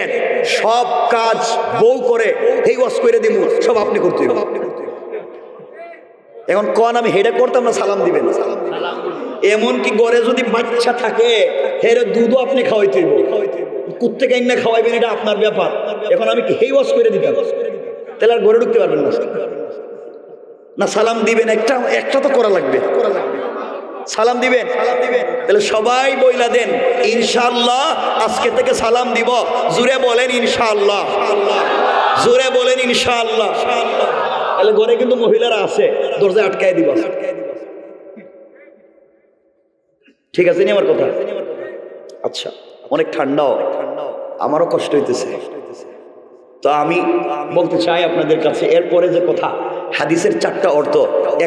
সব কাজ বউ করে, এই ওয়াজ করে দিব সব আপনি করতে হবে। এখন কোন আমি হেডে করতাম না, সালাম দিবেন। এমনকি ঘরে যদি বাচ্চা থাকে হেরে দুধও আপনি খাওয়াইতে হইব, কুত্তে কাইন্না খাওয়াইবেন এটা আপনার ব্যাপার। এখন আমি কি হেই ওয়াজ করে দিতাম, তাহলে আর ঘরে ঢুকতে পারবেন না। না সালাম দিবেন, একটা তো করা লাগবে। সালাম দিবেন, তাহলে সবাই বইলা দেন ইনশাআল্লাহ আজকে থেকে সালাম দিব। জোরে বলেন ইনশাআল্লাহ, জোরে বলেন ইনশাআল্লাহ। তাহলে ঘরে কিন্তু মহিলারা আছে, দরজা আটকায় দিবা। ঠিক আছে নি আমার কথা? আচ্ছা, অনেক ঠান্ডাও, আমারও কষ্ট হইতেছে, তো আমি বলতে চাই আপনাদের কাছে এরপরে যে কথা, হাদিসের 4টা অর্থ,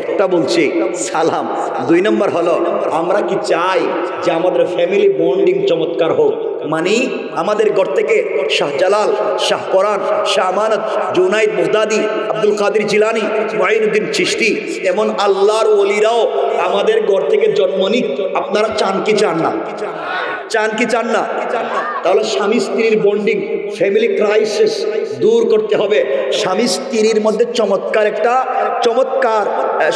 একটা বলছি সালাম, 2 নম্বর হলো আমরা কি চাই যে আমাদের ফ্যামিলি বন্ডিং চমৎকার হোক, মানে আমাদের ঘর থেকে শাহজালাল, শাহ পরান, শাহ আমানত, জুনাইদ মুহতাদি, আব্দুল কাদের জিলানি, মুঈনুদ্দিন চিশতি এমন আল্লাহর ওলিরাও আমাদের ঘর থেকে জন্ম নিক। আপনারা চান কি চান না? চান কি চান না? তাহলে স্বামী স্ত্রীর বন্ডিং, ফ্যামিলি ক্রাইসিস দূর করতে হবে। স্বামী স্ত্রীর মধ্যে চমৎকার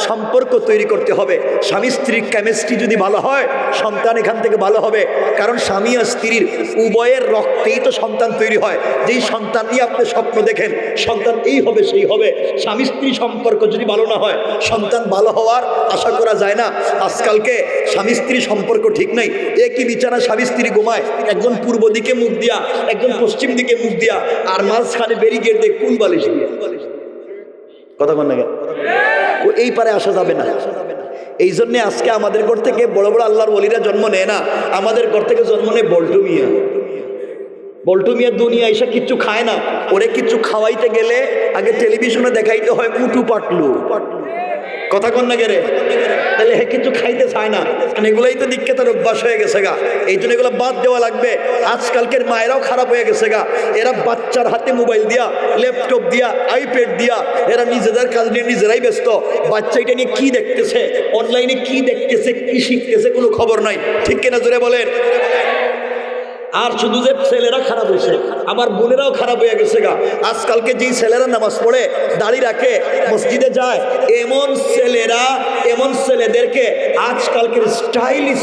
সম্পর্ক তৈরি করতে হবে। স্বামী স্ত্রীর কেমিস্ট্রি যদি ভালো হয়, সন্তান এখান থেকে ভালো হবে। কারণ স্বামী আর স্ত্রীর উভয়ের রক্তেই তো সন্তান তৈরি হয়। যেই সন্তান নিয়ে আপনি স্বপ্ন দেখেন সন্তান এই হবে সেই হবে। স্বামী স্ত্রী সম্পর্ক যদি ভালো না হয়, সন্তান ভালো হওয়ার আশা করা যায় না। আজকালকে স্বামী স্ত্রী সম্পর্ক ঠিক নাই। একই বিছানা স্বামী স্ত্রী ঘুমায়, একজন পূর্ব দিকে মুখ দিয়া, একজন পশ্চিম দিকে মুখ দিয়া, আর মাঝখানে ব্যারিকেড দিয়ে কুল বালিশ দিয়ে। কথা বল না, এই পারে আসা যাবে না। এই জন্য আজকে আমাদের ঘর থেকে বড় বড় আল্লাহর ওলিরা জন্ম নেয় না, আমাদের ঘর থেকে জন্ম নেয় বল্টু মিয়া। বল্টু মিয়া দুনিয়া এসে কিচ্ছু খায় না। ওরে কিচ্ছু খাওয়াইতে গেলে আগে টেলিভিশনে দেখাইতে হয় উটু পাটলু। কথা কন না গেরে, তাহলে হে কিছু খাইতে চায় না। এগুলাই তো দিককে তার অভ্যাস হয়ে গেছে গা। এই জন্য এগুলো বাদ দেওয়া লাগবে। আজকালকের মায়েরাও খারাপ হয়ে গেছে গা। এরা বাচ্চার হাতে মোবাইল দিয়া, ল্যাপটপ দিয়া, আইপ্যাড দিয়া এরা নিজেদের কাজ নিয়ে নিজেরাই ব্যস্ত। বাচ্চা এটা নিয়ে কি দেখতেছে, অনলাইনে কি দেখতেছে, কি শিখতেছে কোনো খবর নাই। ঠিক কিনা জোরে বলেন? আর শুধু যে ছেলেরা খারাপ হয়েছে, আমার বোনেরাও খারাপ হয়ে গেছে গা। আজকালকে যেই ছেলেরা নামাজ পড়ে, দাড়ি রাখে, মসজিদে যায়, এমন ছেলেদেরকে আজকালকের স্টাইলিশ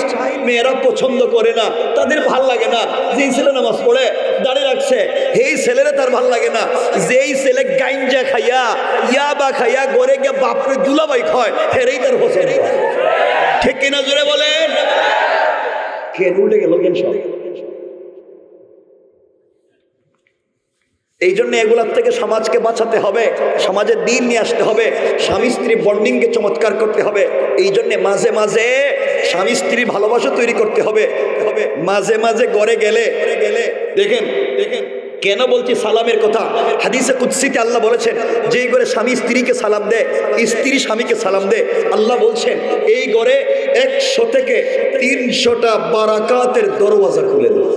মেয়েরা পছন্দ করে না, তাদের ভাল লাগে না। যেই ছেলে নামাজ পড়ে, দাড়ি রাখছে, এই ছেলেরা তার ভাল লাগে না। যেই ছেলে গাঞ্জা খাইয়া, ইয়াবা খাইয়া গড়ে গিয়ে বাপরে দুলাবাই খায়, হেরেই তার পছন্দ। ঠিক কিনা জোরে বলেন? কেন উঠে গেল কেন সব? এই জন্য এগুলার থেকে সমাজকে বাঁচাতে হবে, সমাজের দিন নিয়ে আসতে হবে, স্বামী স্ত্রী বন্ডিংকে চমৎকার করতে হবে। এই জন্য মাঝে মাঝে স্বামী স্ত্রী ভালোবাসা তৈরি করতে হবে। মাঝে মাঝে ঘরে গেলে দেখেন কেন বলছি সালামের কথা। হাদিসে কুদসিতে আল্লাহ বলেছেন, যেই ঘরে স্বামী স্ত্রীকে সালাম দেয়, স্ত্রী স্বামীকে সালাম দেয়, আল্লাহ বলছেন এই ঘরে 100 থেকে 300টা বারাকাতের দরওয়াজা খুলে দেয়।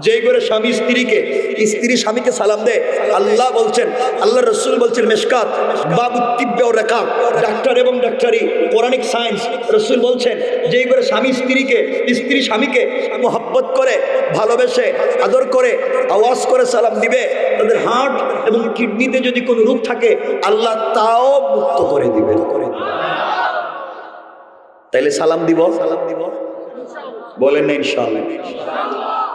যেই করে স্বামী স্ত্রীকে, স্ত্রী স্বামীকে সালাম দেয়, আল্লাহ বলছেন, আল্লাহ রসুল বলছেন, মেশকাত বাবু তিব্বে ও রেখা, ডাক্তার এবং ডাক্তারি, কোরআনিক সায়েন্স, রসুল বলছেন যেই করে স্বামী স্ত্রীকে, স্ত্রী স্বামীকে মোহাব্বত করে, ভালোবেসে, আদর করে, আওয়াজ করে সালাম দিবে, তাদের হার্ট এবং কিডনিতে যদি কোনো রোগ থাকে আল্লাহ তাও মুক্ত করে দিবে। তাইলে সালাম দিব বলেন না ইনশাআল্লাহ?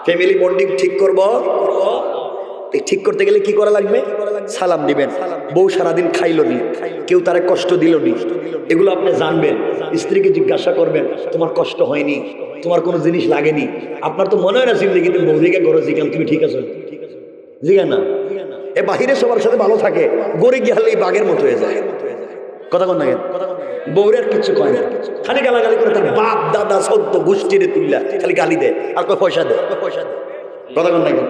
ফ্যামিলি বন্ডিং ঠিক করব, ঠিক করতে গেলে কি করা লাগবে? সালাম দিবেন। বউ সারাদিন খাইলো নি, কেউ তারে কষ্ট দিল নি, এগুলো আপনি জানবেন। স্ত্রীকে জিজ্ঞাসা করবেন, তোমার কষ্ট হয়নি, তোমার কোনো জিনিস লাগেনি? আপনার তো মনে হয় না জিন্দগিতে বউ দিকে গরো জিজ্ঞান তুমি ঠিক আছো, জিজ্ঞান না। এ বাহিরে সবার সাথে ভালো থাকে, গড়ে গিয়ে হলে বাঘের মতো হয়ে যায়। কথা কন না কেন? বউরের কিছু কয় না, খালি গালাগালি করে, তার বাপ দাদা সদ্য গোষ্ঠীরে তুললা খালি গালি দেয় আর কয় পয়সা দেয়। কথা কন না কেন?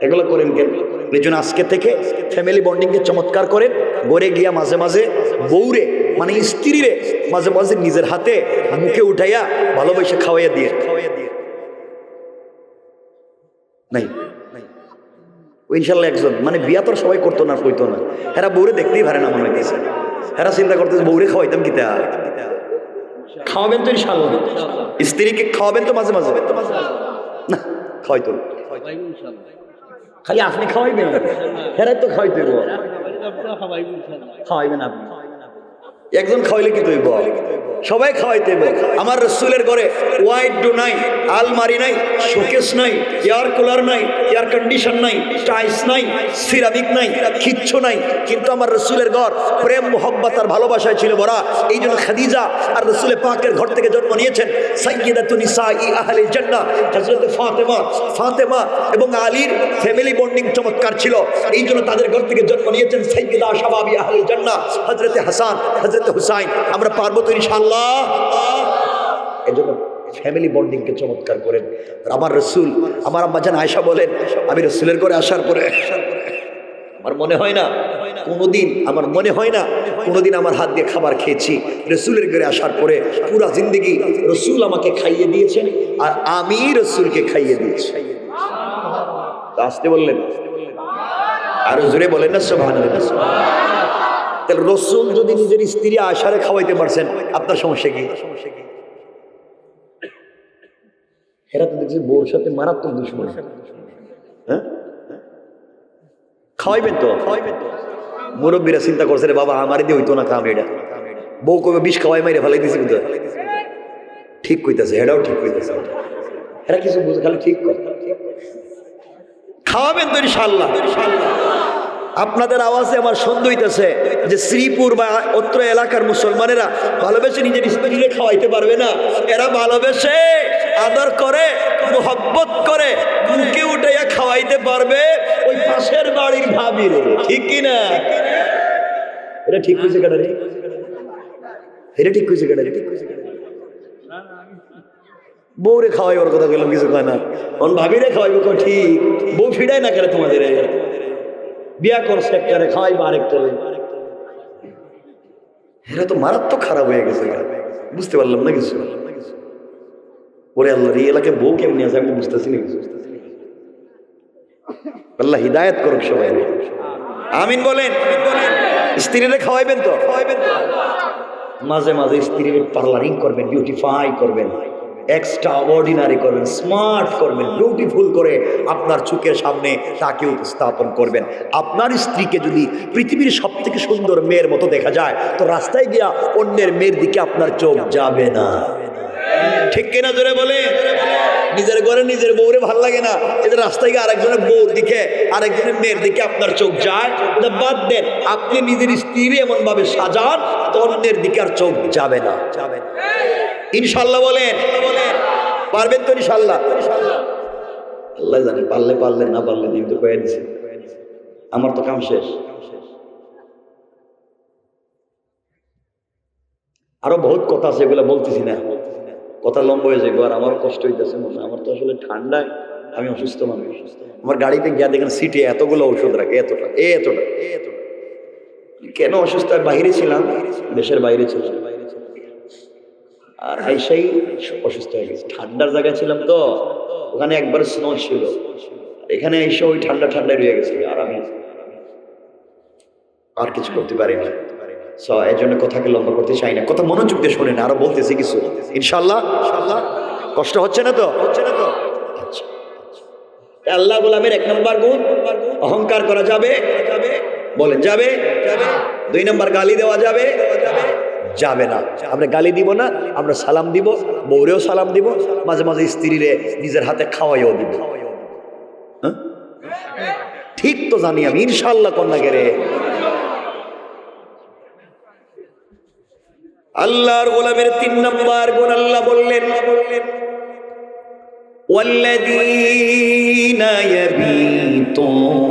এগুলো করেন কেন? এই জন্য আজকে থেকে ফ্যামিলি বন্ডিংকে চমৎকার করেন। গড়ে গিয়া মাঝে মাঝে বউরে মানে স্ত্রীরে মাঝে মাঝে নিজের হাতে মুখে উঠাইয়া ভালোবাসা খাওয়াইয়া দিয়ে নাই। ইনশাল্লাহ একজন মানে বিয়া তো সবাই করতো না, কইতো না, এরা বউরে দেখতেই পারে না মনে হইতেছে। এরা চিন্তা করতেছে বউরে খাওয়াইতাম কি তা। খাওয়াবেন তো ইনশাল্লাহ, স্ত্রীকে খাওয়াবেন তো মাঝে মাঝে না? খাওয়াইতো খালি আপনি খাওয়াইবেন, হেরাই তো খাওয়াইতে খাওয়াইবেন আপনি। একজন খাওয়াইলে কি তৈব? সবাই খাওয়াইতে। আমার রসুলের ঘরে ওয়াইড নাই, আলমারি নাই, শোকেস নাই, এয়ার কুলার নাই, এয়ার কন্ডিশন নাই, টাইলস নাই, সিরামিক নাই, কিচ্ছু নাই, কিন্তু আমার রসুলের ঘর প্রেম মোহব্বত আর ভালোবাসায় ছিল ভরা। এই জন্য খাদিজা আর রসুলের পাকের ঘর থেকে জন্ম নিয়েছেন সাইয়্যিদাতুন নিসাই আহলিল জান্নাহ হযরত ফাতেমা এবং আলীর ফ্যামিলি বন্ডিং চমৎকার ছিল। এই জন্য তাদের ঘর থেকে জন্ম নিয়েছেন সাইয়্যিদা শাবাবি আহলিল জান্নাহ হযরত হাসান, হযরত হুসাইন। আমরা পারবো তো ইনশাআল্লাহ? এজন্য ফ্যামিলি বন্ডিংকে চমৎকার করেন। আমার রসুল, আমার আম্মা জান আয়েশা বলেন, আমি রসুলের ঘরে আসার পরে আমার মনে হয় না কোনোদিন আমার হাত দিয়ে খাবার খেয়েছি। রসুলের ঘরে আসার পরে পুরা জিন্দগি রসুল আমাকে খাইয়ে দিয়েছেন আর আমি রসুলকে খাইয়ে দিয়েছি। আসতে বললেন, আরো জোরে বলেন না সুবহানাল্লাহ। তাহলে রসুল যদি নিজের স্ত্রী আয়েশারে খাওয়াইতে পারছেন, আপনার সমস্যা কি? এরা তো দেখছি বউর সাথে মারাত্মক দুশ্মন। হ্যাঁ, খাওয়াইবেন তো? মুরব্বীরা চিন্তা করছে রে বাবা আমারই দিয়ে হইতো না কাম, এটা বউ কবে বিষ খাওয়াই মাইরে ফেলাই দিছি বুঝতে। ঠিক কইতেছে, এটাও ঠিক কইতেছে, এরা কিছু বুঝে খালি ঠিক কর। খাওয়াবেন তো ইনশাআল্লাহ। আপনাদের আওয়াজে আমার সন্দেহ হইতেছে যে শ্রীপুর বা অত্র এলাকার মুসলমানেরা ভালোবেসে নিজের স্ত্রীকে খাওয়াইতে পারবে না। এরা ভালোবেসে আদর করে মোহব্বত করে মুখে উঠাইয়া খাওয়াইতে পারবে ওই পাশের বাড়ির ভাবিরে, ঠিক কিনা? এটা ঠিক কইছে কেন রে? এটা ঠিক কইছে কেন রে? বউরে খাওয়াই ওর কথা বললাম, কিছু কয় না। ভাবিরে খাওয়াইব ঠিক, বউ ফিরায় না কেন তোমাদের? বিয়া করছে একটারে খাওয়াইবা আরেকটারে। এরা তো মারাত্মক খারাপ হয়ে গেছে, বুঝতে পারলাম না কিছু। ওরে আল্লাহ, এই এলাকায় বউ কেমনি আছে আমি বুঝতেছি না কিছু। আল্লাহ হিদায়াত করুক সবাই, আমিন বলেন। স্ত্রীরে খাওয়াইবেন তো? মাঝে মাঝে স্ত্রীর পার্লারিং করবেন, বিউটিফাই করবেন, এক্সট্রা অর্ডিনারি করবেন, স্মার্ট করবেন, বিউটিফুল করে আপনার চোখের সামনে তাকে উপস্থাপন করবেন। আপনার স্ত্রীকে যদি পৃথিবীর সব থেকে সুন্দর মেয়ের মতো দেখা যায় তো রাস্তায় গিয়া অন্যের মেয়ের দিকে আপনার চোখ যাবে না, ঠিক কিনা? জোরে বলে। নিজের ঘরে নিজের বউরে ভাল লাগে না, এদের রাস্তায় গিয়ে আরেকজনের বউর দিকে আরেকজনের মেয়ের দিকে আপনার চোখ যায়, বাদ দেন। আপনি নিজের স্ত্রী এমন ভাবে সাজান তো অন্যের দিকে আর চোখ যাবে না। ইনশাল্লাহ বলেন, পারবেন তো ইনশাল্লাহ? আল্লাহ জানে, পারলে পারলেন, না পারলেন কিন্তু কয়ে দিছি, আমার তো কাম শেষ। আরো বহুত কথা আছে, এগুলো বলতেছি না, কথা লম্বা হয়ে যাবে। আর আমার কষ্ট হইতেছে মনে, আমার তো আসলে ঠান্ডায় আমি অসুস্থ মানুষ। আমার গাড়িতে গিয়া দেখেন সিটে এতগুলো ঔষধ রাখে, এতটা এতটা এতটা। কেন অসুস্থ? বাইরে ছিলাম, দেশের বাইরে ছিলাম, আর আইসাই অসুস্থ হয়ে গেছে। ঠান্ডার জায়গায় ছিলাম তো, ওখানে একবার স্নো ছিল, এখানে এসে ওই ঠান্ডা ঠান্ডায় রয়ে গেছে। আর আমি আর কিছু করতে পারি না, এই জন্য কথাকে লম্বা করতে চাই না। কথা মনোযোগ দিয়ে শোনেন, আরো বলতেছি কিছু ইনশাল্লাহ। কষ্ট হচ্ছে না তো? আচ্ছা, আল্লাহ গোলামের 1 নম্বর গুণ অহংকার করা যাবে, বলেন যাবে। 2 নম্বর গালি দেওয়া যাবে, যাবে না। আমরা গালি দিব না, আমরা সালাম দিব, বউরেও সালাম দিব, মাঝে মাঝে স্ত্রীরে নিজের হাতে খাওয়াইও দিব। ঠিক তো জানি আমি, ইনশাল্লাহ কন্যা গেরে। আল্লাহর গোলামের 3 নম্বর গুণ আল্লাহ বললেন, ওয়াল্লাযীনা ইয়াবীতুনা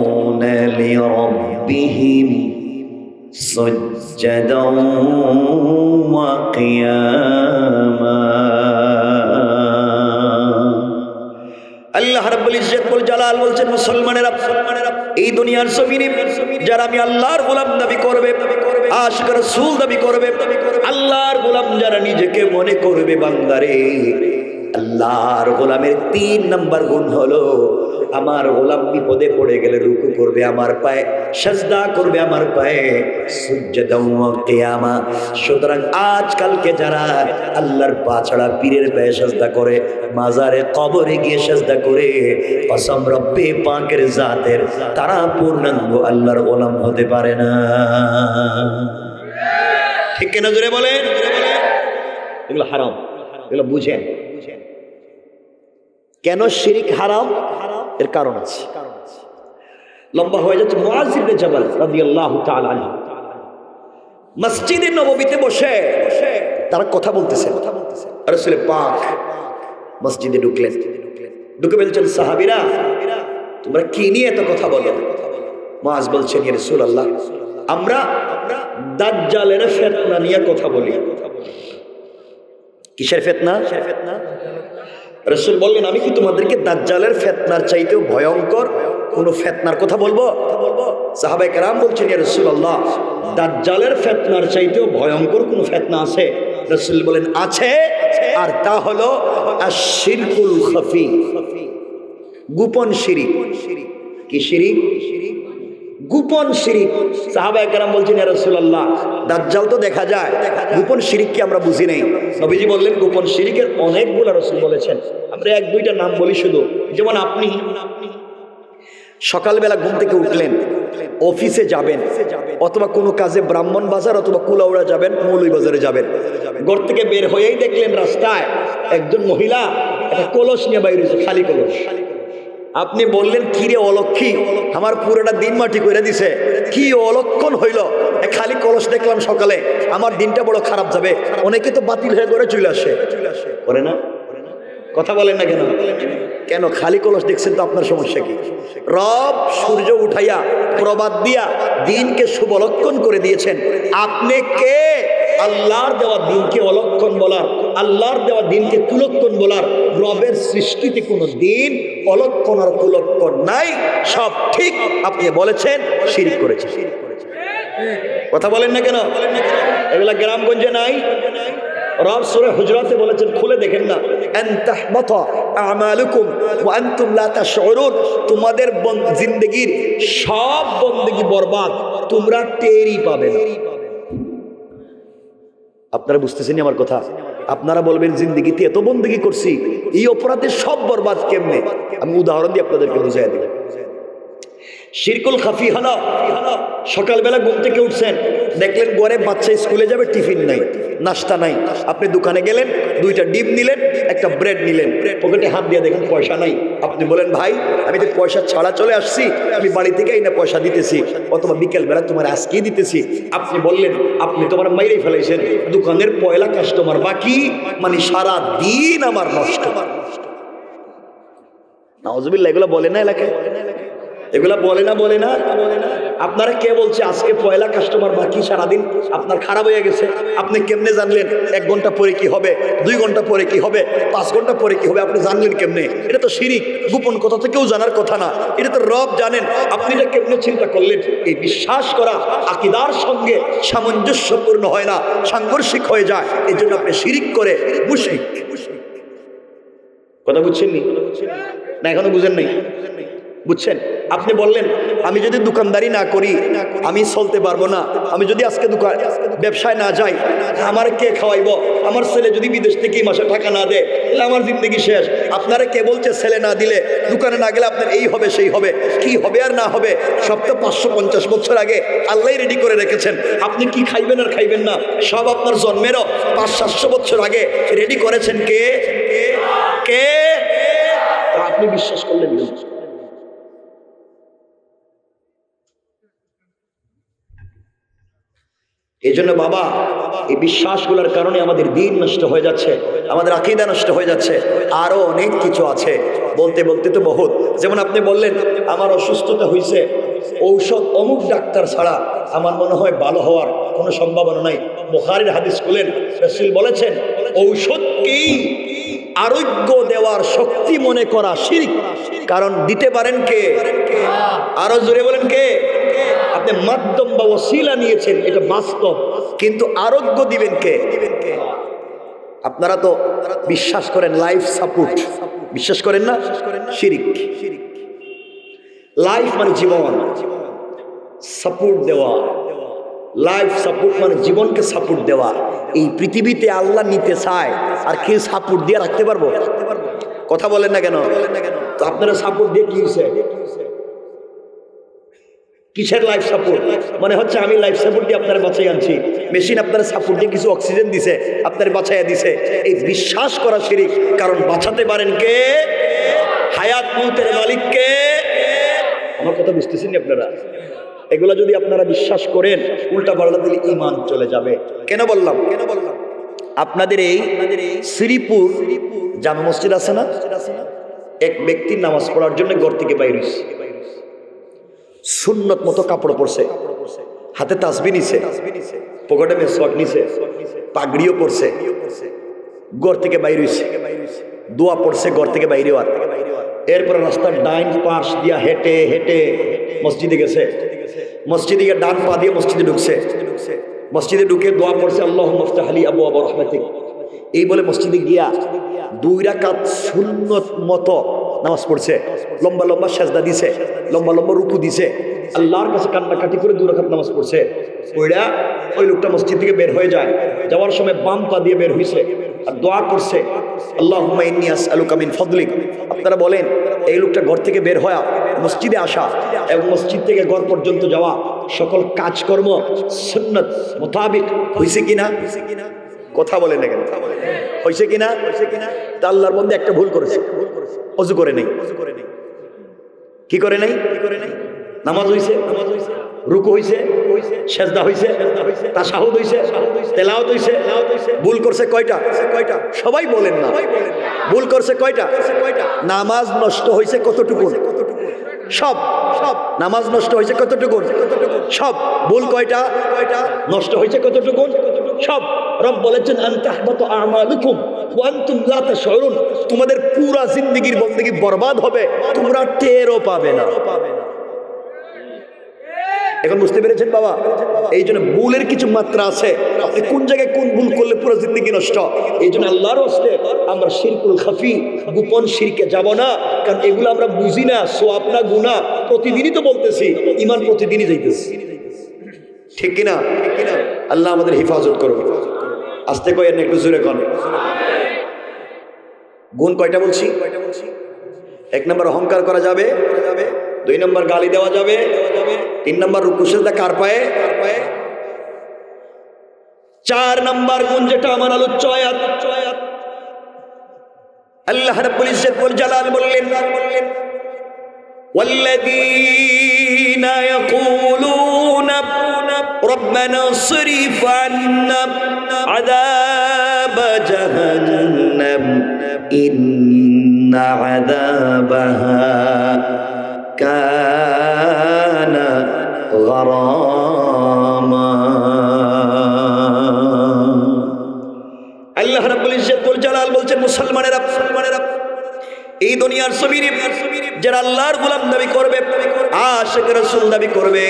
লিরাব্বিহিম সুজদান ওয়া কিয়ামা। আল্লাহ রাব্বুল ইজ্জত ওয়াল জালাল বলছেন, মুসলমানেরা এই দুনিয়ার জমিনে যারা আমি আল্লাহর গোলাম দাবি করবে, আশিক রাসূল দাবি করবে, আল্লাহর গোলাম যারা নিজেকে মনে করবে, বান্দারে আল্লাহর গোলামের 3 নম্বর গুণ হলো আমার গোলাম বিপদে পড়ে গেলে রুকু করবে আমার পায়ে, সাজদা করবে আমার পায়ে, সুজদাও ওয়া কিয়ামা। সুতরাং আজকালকে যারা আল্লাহর পা ছাড়া পীরের পায়ে সাজদা করে, মাজারে কবরে গিয়ে সাজদা করে, কসম রব্বে পাকের জাতের, তারা পূর্ণাঙ্গ আল্লাহর গোলাম হতে পারে না। ঠিক কিনা? জোরে বলেন। এগুলো হারাম, এগুলো বুঝেন। কেন শিরিক হারাম? এর কারণ আছে, লম্বা হয়ে যাচ্ছে। মুআয ইবনে জাবাল রাদিয়াল্লাহু তাআলা আনহু মসজিদে নববীতে বসে তারা কথা বলতেছে। রাসূল পাক মসজিদে ঢুকলেন, ঢুকে বলছেন, সাহাবীরা তোমরা কি নিয়ে এত কথা বলো? মুআয বলছেন, ইয়া রাসূলুল্লাহ, আমরা দাজ্জালের ফিতনা নিয়ে কথা বলি। কিসের ফিতনা? রাসূল বললেন, আমি কি তোমাদেরকে দাজ্জালের ফিতনার চাইতেও ভয়ঙ্কর কোন ফিতনার কথা বলবো? সাহাবায়ে কেরাম বলছেন, ইয়া রাসূলুল্লাহ, দাজ্জালের ফিতনার চাইতেও ভয়ঙ্কর কোন ফিতনা আছে? রাসূল বলেন, আছে, আর তা হলো আশ-শিরকুল খাফি, গোপন শিরিক। কি শিরিক? গোপন শিরিক। সাহাবায়ে কেরাম বলছেন, ইয়া রাসূলুল্লাহ, দাজ্জাল তো দেখা যায়, গোপন শিরিক কি আমরা বুঝি নাই? নবীজি বললেন, গোপন শিরিকের অনেকগুলো রাসূল বলেছেন, আমরা 1-2টা নাম বলি শুধু। যেমন আপনি সকালবেলা ঘুম থেকে উঠলেন, অফিসে যাবেন অথবা কোনো কাজে ব্রাহ্মণ বাজার অথবা কুলাউড়া যাবেন, মৌলভীবাজারে যাবেন, ঘর থেকে বের হয়েই দেখলেন রাস্তায় একজন মহিলা একটা কলস নিয়ে বাইরে হয়েছে, খালি কলস। আপনি বললেন কিরে অলক্ষী, আমার পুরোটা দিন মাটি করে দিছে, কি অলক্ষণ হইল, খালি কলস দেখলাম সকালে, আমার দিনটা বড় খারাপ যাবে। অনেকে তো বাতিল হয়ে করে চলে আসে, করে না? কথা বলেন না কেন? কেন খালি কলস দেখছেন তো আপনার সমস্যা কি? রব সূর্য উঠাইয়া প্রবাদ দিয়া দিনকে শুভলক্ষণ করে দিয়েছেন। আপনি কে আল্লাহর দেওয়া দিনকে অলক্ষণ বলার, আল্লাহর দেওয়া দিনকে কুলক্ষণ বলার? রবের সৃষ্টিতে কোনো দিন অলক্ষণ আর কুলক্ষণ নাই, সব ঠিক। আপনি বলেছেন শিরক করেছেন। কথা বলেন না কেন? এগুলা গ্রামগঞ্জে নাই? রব সূরা হুজুরাতে বলেছেন, খুলে দেখেন না, আন তাহবাতা আমালুকুম ওয়া আনতুম লা তাশউরুন, তোমাদের জিন্দেগীর সব বন্দেগী বরবাদ, তোমরা টেরই পাবে না। আপনারা বুঝতেছেন আমার কথা? আপনারা বলবেন জিন্দেগিতে এত বন্দেগী করছি, এই অপরাধের সব বরবাদ কেমনে? আমি উদাহরণ দিয়ে আপনাদেরকে বুঝাই দিই। শিরকুল খাফি হলো, সকালবেলা ঘুম থেকে উঠছেন, দেখলেন ঘরে বাচ্চা স্কুলে যাবে, টিফিন নাই, নাস্তা নাই। আপনি দোকানে গেলেন, দুইটা ডিম নিলেন, একটা ব্রেড নিলেন, পকেটে হাত দিয়ে দেখেন পয়সা নাই। আপনি বলেন, ভাই আমি তো পয়সা ছাড়া চলে আসছি, আমি বাড়ি থেকে এই না পয়সা দিতেছি, অথবা বিকেলবেলা তোমার আজকেই দিতেছি। আপনি বললেন, আপনি তোমার মাইরেই ফেলাইছেন, দোকানের পয়লা কাস্টমার বাকি, মানে সারা দিন আমার নষ্ট। নাউজুবিল্লাহ, এগুলো বলে না এলাকায়? এগুলা বলে না? বলে না? আপনারা কে বলছে আজকে পয়লা কাস্টমার বাকি, সারাদিন আপনার খারাপ হয়ে গেছে? আপনি কেমনে জানলেন 1 ঘন্টা পরে কি হবে, 2 ঘন্টা পরে কি হবে, 5 ঘন্টা পরে কি হবে? আপনি জানলেন কেমনে? এটা তো শিরিক, গোপন কথা তো কেউ জানার কথা না, এটা তো রব জানেন। আপনি এটা কেমনে চিন্তা করলেন? এই বিশ্বাস করা আকীদার সঙ্গে সামঞ্জস্যপূর্ণ হয় না, সাংঘর্ষিক হয়ে যায়, এই জন্য আপনি শিরিক করে মুশরিক। কথা বুঝছেন না? এখনো বুঝেন নাই? বুঝছেন? আপনি বললেন, আমি যদি দোকানদারি না করি আমি চলতে পারবো না, আমি যদি আজকে ব্যবসায় না যাই আমার কে খাওয়াইব, আমার ছেলে যদি বিদেশ থেকে মাসে টাকা না দেয় তাহলে আমার জিন্দগি শেষ। আপনারা কে বলছে ছেলে না দিলে, দোকানে না গেলে আপনার এই হবে সেই হবে? কি হবে আর না হবে সব তো 550 বছর আগে আল্লাহ রেডি করে রেখেছেন। আপনি কি খাইবেন আর খাইবেন না সব আপনার জন্মেরও 500-700 বছর আগে রেডি করেছেন কে? কে? আপনি বিশ্বাস করলেন না। এই জন্য বাবা, এই বিশ্বাসগুলোর কারণে আমাদের দিন নষ্ট হয়ে যাচ্ছে, আমাদের আকীদা নষ্ট হয়ে যাচ্ছে। আরো অনেক কিছু আছে, বলতে বলতে তো বহুত। যেমন আপনি বললেন, আমার অসুস্থতা হয়েছে, ঔষধ অমুক ডাক্তার ছাড়া আমার মনে হয় ভালো হওয়ার কোনো সম্ভাবনা নাই। বুখারীর হাদিস খুলেন, রাসূল বলেছেন, ঔষধকেই আরোগ্য দেওয়ার শক্তি মনে করা শিরক। কারণ দিতে পারেন কে? আরো জোরে বলেন কে? আপনি মাধ্যম বা ওসিলা নিয়েছেন, এটা বাস্তব, কিন্তু আরোগ্য দিবেন কে? আপনারা তো বিশ্বাস করেন লাইফ সাপোর্ট, বিশ্বাস করেন না? শিরক। লাইফ মানে জীবন, সাপোর্ট দেওয়া, লাইফ সাপোর্ট মানে জীবনকে সাপোর্ট দেওয়া। এই পৃথিবীতে আল্লাহ নিতে চায়, আর কেউ সাপোর্ট দিয়ে রাখতে পারবো? কথা বলেন না কেন? তো আপনারা সাপোর্ট দিয়ে কি হয়েছে? কিসের লাইফ সাপোর্ট? মনে হচ্ছে আমি লাইফ সাপোর্ট দিয়ে আপনারা বাঁচাই আনছি, মেশিন আপনারা সাপোর্ট দিয়ে কিছু অক্সিজেন দিছে, আপনারা বাঁচাইয়া দিছে। এই বিশ্বাস করা শিরক। কারণ বাঁচাতে পারেন কে? হায়াত মউতের মালিক কে? আমার কথা বুঝতেছেন আপনারা? এগুলা যদি আপনারা বিশ্বাস করেন, উল্টা পাল্টা দিলে ঈমান চলে যাবে। কেন বললাম? আপনাদের এই শ্রীপুর জামে মসজিদ আছে না, এক ব্যক্তি নামাজ পড়ার জন্য ঘর থেকে বাইর হইছে, সুন্নত মতো কাপড় পরছে, হাতে তাসবিহ নিছে, পকেটে মেসওয়াক নিছে, পাগড়িও পরছে, ঘর থেকে বাইর হইছে, দোয়া পড়ছে ঘর থেকে বাইরে হওয়ার। এরপরে রাস্তার ডাইন পাশ দিয়া হেঁটে হেঁটে মসজিদে গেছে, মসজিদে গিয়ে ডান পা দিয়ে মসজিদে ঢুকছে, মসজিদে ঢুকে দোয়া পড়ছে, আল্লাহুম্মা ইফতাহ লি আবওয়াব রাহমাতিক। এই বলে মসজিদে গিয়া 2 রাকাত সুন্নত মতো নামাজ পড়ছে, লম্বা লম্বা সেজদা দিছে, লম্বা লম্বা রুকু দিছে, আল্লাহর কাছে কান্নাকাটি করে 2 রাকাত নামাজ পড়ছে। ওইটা ওই লোকটা মসজিদ থেকে বের হয়ে যায়, যাওয়ার সময় বাম পা দিয়ে বের হইছে আর দোয়া করছে, আল্লাহুম্মা ইন্নী আসআলুকা মিন ফাদলিক। আপনারা বলেন, এই লোকটা ঘর থেকে বের হয়ে মসজিদে আসা এবং মসজিদ থেকে ঘর পর্যন্ত যাওয়া সকল কাজকর্ম সুন্নাত মোতাবেক হয়েছে কিনা? কথা বলে না কেন? হয়েছে কিনা? তা আল্লাহর বন্দে একটা ভুল করেছে, ওযু করে নেই। কি করে নাই? নামাজ হইছে, রুকু হইছে, সেজদা হইছে, তাশাহুদ হইছে, তেলাওয়াত হইছে, ভুল করছে কয়টা? সবাই বলেন না। ভুল করছে কয়টা? নামাজ নষ্ট হইছে কতটুকু? সব। নামাজ নষ্ট হয়েছে কতটুকু? সব। ভুল কয়টা? নষ্ট হয়েছে কতটুকু? সব। রব বলেছেন আন তাহবাতু আমালুকুম ওয়া আনতুম লা তাশউরুন, তোমাদের পুরা জিন্দেগীর বন্দেগী বরবাদ হবে, তোমরা টেরও পাবে না। এখন বুঝতে পেরেছেন বাবা? এই জন্য ভুলের কিছু মাত্রা আছে, আপনি কোন জায়গায় কোন ভুল করলে পুরো জিন্দেগি নষ্ট। এই জন্য আল্লাহর হস্তে আমরা শিরকুল খাফি, গোপন শিরকে যাব না, কারণ এগুলো আমরা বুঝি না। সোয়াব না গুনাহ, প্রতিদিনই তো বলতেছি, ঈমান প্রতিদিনই যাইতেছি, ঠিক কিনা? আল্লাহ আমাদের হেফাজত করুন। আস্তে কয়েন, একটু জোরে কন। গুণ কয়টা বলছি? 1 নম্বর অহংকার করা যাবে, 2 নম্বর গালি দেওয়া যাবে, 3 নম্বর রুকু সিজদা কার পায়ে? 4 নম্বর গুণ যেটা আমার আলোচ্য আয়াত, আল্লাহ রাব্বুল ইজ্জত ওয়াল জালাল বললেন ওয়াল্লাযীনা ইয়াকুলুনা রব্বানা ইসরিফ আন্না আযাব জাহান্নাম ইন্না আযাবাহা কানা গারামা। আল্লাহ রাব্বুল ইজ্জত ওয়াল জালাল বলছেন, মুসলমানেরা, এই দুনিয়ার জমিনে যারা আল্লাহর গোলাম দাবি করবে, আশিক রাসূল দাবি করবে,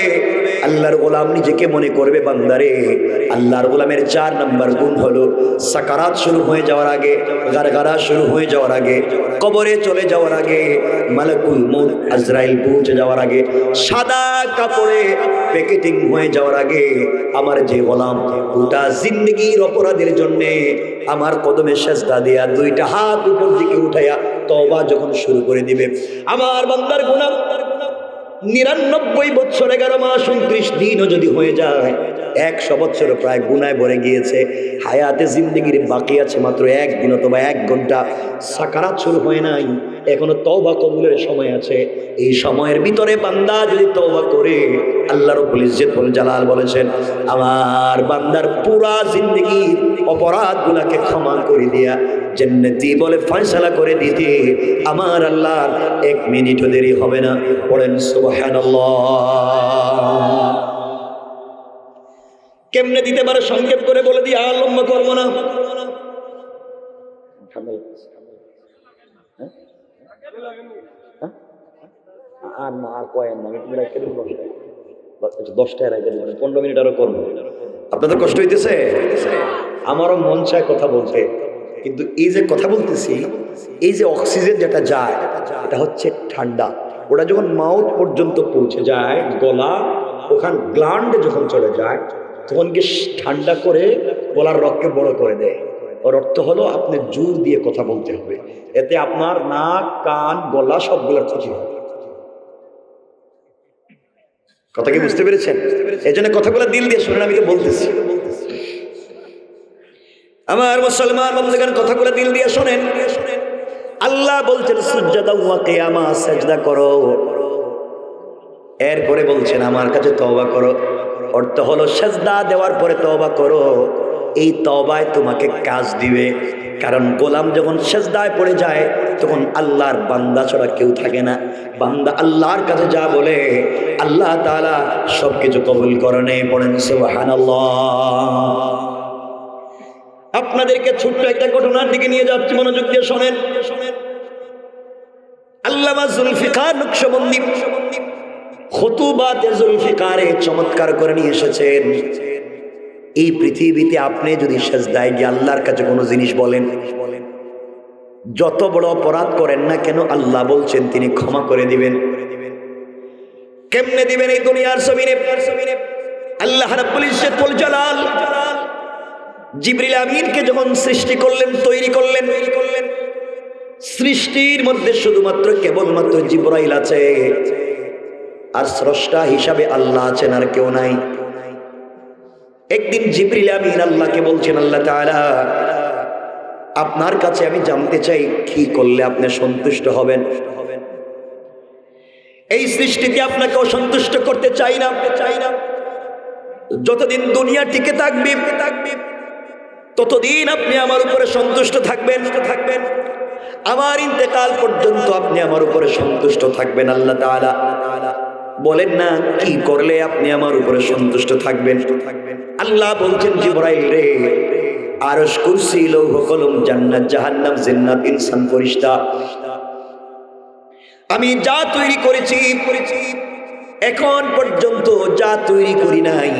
আল্লাহর গোলাম নিজেকে মনে করবে, বান্দারে আল্লাহর গোলামের 4 নম্বর গুণ হলো সাকারাত শুরু হয়ে যাওয়ার আগে, গারগারা শুরু হয়ে যাওয়ার আগে, কবরে চলে যাওয়ার আগে, মালাকুল মউত আজরাইল পৌঁছে যাওয়ার আগে, সাদা কাপড়ে প্যাকেটিং হয়ে যাওয়ার আগে আমার যে গোলাম গোটা জিন্দেগীর অপরাধের জন্যে আমার কদমে সেজদা দেয়া 2টা হাত উপর দিকে উঠাইয়া তওবা যখন শুরু করে দিবে, আমার বান্দার গুনাহ 99 বছর 11 মাস 29 দিনও যদি হয়ে যায়, 100 বছর প্রায় গুনায় ভরে গিয়েছে, হায়াতে জিন্দেগির বাকি আছে মাত্র 1 দিন অথবা 1 ঘন্টা, সাকারাত শুরু হয় নাই, এখনো তওবা কবুলের সময় আছে। এই সময়ের ভিতরে বান্দা যদি তওবা করে, আল্লাহ রাব্বুল ইজ্জত ওয়াল জালাল বলেছেন আমার বান্দার পুরা জিন্দেগির অপরাধগুলোকে ক্ষমা করে দিয়া জান্নাতি বলে ফয়সালা করে দিতে আমার আল্লাহর 1 মিনিটও দেরি হবে না। পড়েন সুবহানাল্লাহ। কেমনে দিতে পারে সংক্ষেপ করে বলে দিই, আর লম্বা করব না। আর কয়েন না, আমি রেখে দেবো 10টায় রেখে দেবো, 15 মিনিট আরো করবো। আপনাদের কষ্ট হইতেছে? আমারও মন চায় কথা বলতে, কিন্তু এই যে কথা বলতেছি, এই যে অক্সিজেন যেটা যায়, এটা হচ্ছে ঠান্ডা, ওটা যখন মাউথ পর্যন্ত পৌঁছে যায়, গলা ওখান গ্ল্যান্ডে যখন চলে যায়, তখন কি ঠান্ডা করে গলার রগকে বড় করে দেয়। ওর অর্থ হলো আপনি জোর দিয়ে কথা বলতে হবে, এতে আপনার নাক, কান, গলা সবগুলোর ক্ষতি হবে। কথা কি বুঝতে পেরেছেন? এই জন্য কথাগুলো দিল দিয়ে শুনেন, আমি বলতেছি আমার মুসলমান বন্ধুগণ, কথাগুলো দিল দিয়ে শোনেন। আল্লাহ বলছেন সুজদা ওয়া কিয়ামা, সিজদা করো, এরপরে বলছেন আমার কাছে তওবা করো। অর্থ হলো সিজদা দেওয়ার পরে তওবা করো, এই তওবায় তোমাকে কাজ দিবে। কারণ গোলাম যখন সিজদায় পড়ে যায়, তখন আল্লাহর বান্দা ছাড়া কেউ থাকে না। বান্দা আল্লাহর কাছে যা বলে আল্লাহ তাআলা সবকিছু কবুল করে নেয়। পড়েন সুবহানাল্লাহ। আপনাদেরকে ছোট্ট একটা ঘটনার দিকে নিয়ে যাচ্ছি, মনোযোগ দিয়ে শোনেন। আল্লামা জুলফিকার নকশবন্দি খুতুবাতে জুলফিকারে চমৎকার করে নিয়ে এসেছেন, এই পৃথিবীতে আপনি যদি সিজদায় গিয়ে আল্লাহর কাছে কোনো জিনিস বলেন, যত বড় অপরাধ করেন না কেন, আল্লাহ বলছেন তিনি ক্ষমা করে দিবেন। কেমনে দিবেন? এই দুনিয়ার জমিনে আল্লাহ রাব্বুল ইজ্জত ওয়াল জালাল জিবরিল আমিনকে যখন সৃষ্টি করলেন, তৈরি করলেন, সৃষ্টির মধ্যে শুধুমাত্র কেবলমাত্র জিবরাইল আছে, আর স্রষ্টা হিসাবে আল্লাহ আছেন, আর কেউ নাই। একদিন জিবরিল আমিন আল্লাহকে বলছেন, আল্লাহ তাআলা আপনার কাছে আমি জানতে চাই কি করলে আপনি সন্তুষ্ট হবেন। এই সৃষ্টিতে আপনাকে অসন্তুষ্ট করতে চাই না। যতদিন দুনিয়া টিকে থাকবে ততদিন আপনি আমার উপরে সন্তুষ্ট থাকবেন। আমার ইন্তেকাল পর্যন্ত আপনি আমার উপরে সন্তুষ্ট থাকবেন। আল্লাহ তাআলা বলেন না কি করলে আপনি আমার উপরে সন্তুষ্ট থাকবেন। আল্লাহ বলছেন, জিবরাইল রে, আরশ, কুরসি, লৌহ কলম, জান্নাত, জাহান্নাম, জিন্নাত, ইনসান, ফেরেশতা, আমি যা তৈরি করেছি এখন পর্যন্ত যা তৈরি করি নাই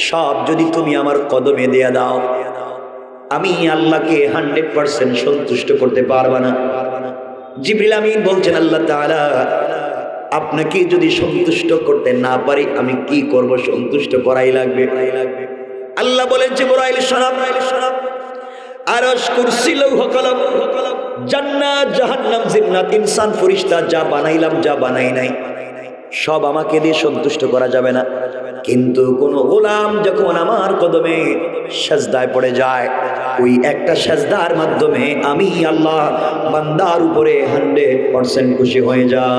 সব যদি তুমি আমার কদমে দেয়া দাও, আমি আল্লাহকে 100% সন্তুষ্ট করতে পারবা না। জিবরিল আমিন বলছেন, আল্লাহ তাআলা আপনাকে যদি সন্তুষ্ট করতে না পারি আমি কি করব? সন্তুষ্ট করাই লাগবে। আল্লাহ বলেন, জিবরাইল শোনাব, আরশ, কুরসি, লৌহ কলম, জান্নাত, জাহান্নাম, জিন্নাত, ইনসান, ফেরেশতা, যা বানাইলাম যা বানাই নাই সব আমাকে দিয়ে সন্তুষ্ট করা যাবে না। কিন্তু কোন গোলাম যখন আমার কদমে সেজদায় পড়ে যায়, ওই একটা সেজদার মাধ্যমে আমি আল্লাহ বান্দার উপরে 100% খুশি হয়ে যায়।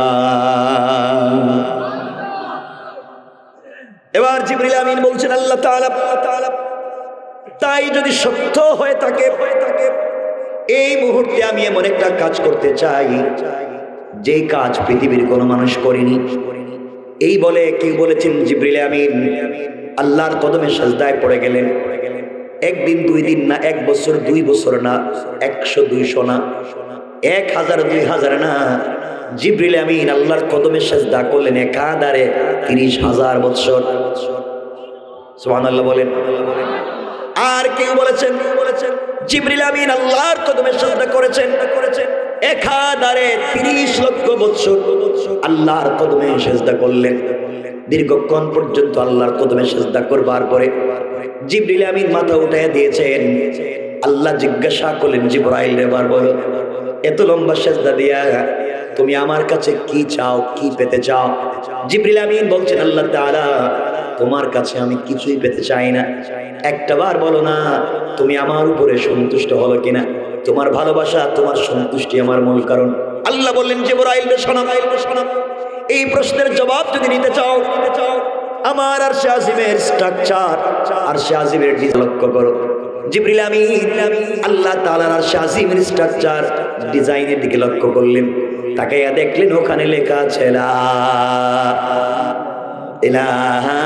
এবার জিবরিল আমিন বলছেন, আল্লাহ তাআলা তাই যদি সত্য হয়ে থাকে এই মুহূর্তে আমি এমন একটা কাজ করতে চাই যে কাজ পৃথিবীর কোনো মানুষ করেনি। এই বলে কেউ বলেছেন, জিবরিল আমিন আল্লাহর কদমে সাজদায় পড়ে গেলেন। একদিন, 2 দিন না, 1 বছর, 2 বছর না, 100, 200 না, 1000, 2000 না, জিবরিল আমিন আল্লাহর কদমে সাজদা করলেন একাধারে 30,000 বছর। সুবহানাল্লাহ বলেন। আর কেউ বলেছেন জিবরিল আমিন আল্লাহর কদমে সাজদা করেছেন একাধারে 30 লক্ষ বছর আল্লাহর কদমে সাজদা করলেন। দীর্ঘক্ষণ পর্যন্ত আল্লাহর কদমে সাজদা করবার পরে জিবরিল আমিন মাথা উঠায় দিয়েছেন। আল্লাহ জিজ্ঞাসা করলেন, জিবরাইল রে, এবার বলো, এত লম্বা সাজদা দিয়া তুমি আমার কাছে কি চাও, কি পেতে চাও? জিবরিল আমিন বলছেন, আল্লাহ তাআলা তোমার কাছে আমি কিছুই পেতে চাই না। একটাবার বলো না তুমি আমার উপরে সন্তুষ্ট হলো কিনা? তোমার ভালোবাসা, তোমার সন্তুষ্টি আমার মূল কারণ। আল্লাহ বললেন, জিবরাইল রে শোনো, এই প্রশ্নের জবাব যদি নিতে চাও আমার আরশে আজিমের স্ট্রাকচার, আরশে আজিমের লক্ষ্য করো। জিবরিল আমিন আল্লাহ তাআলার আরশে আজিমের স্ট্রাকচার ডিজাইনের দিকে লক্ষ্য করলেন। তাকাইয়া দেখলেন ওখানে লেখা আছে লা ইলাহা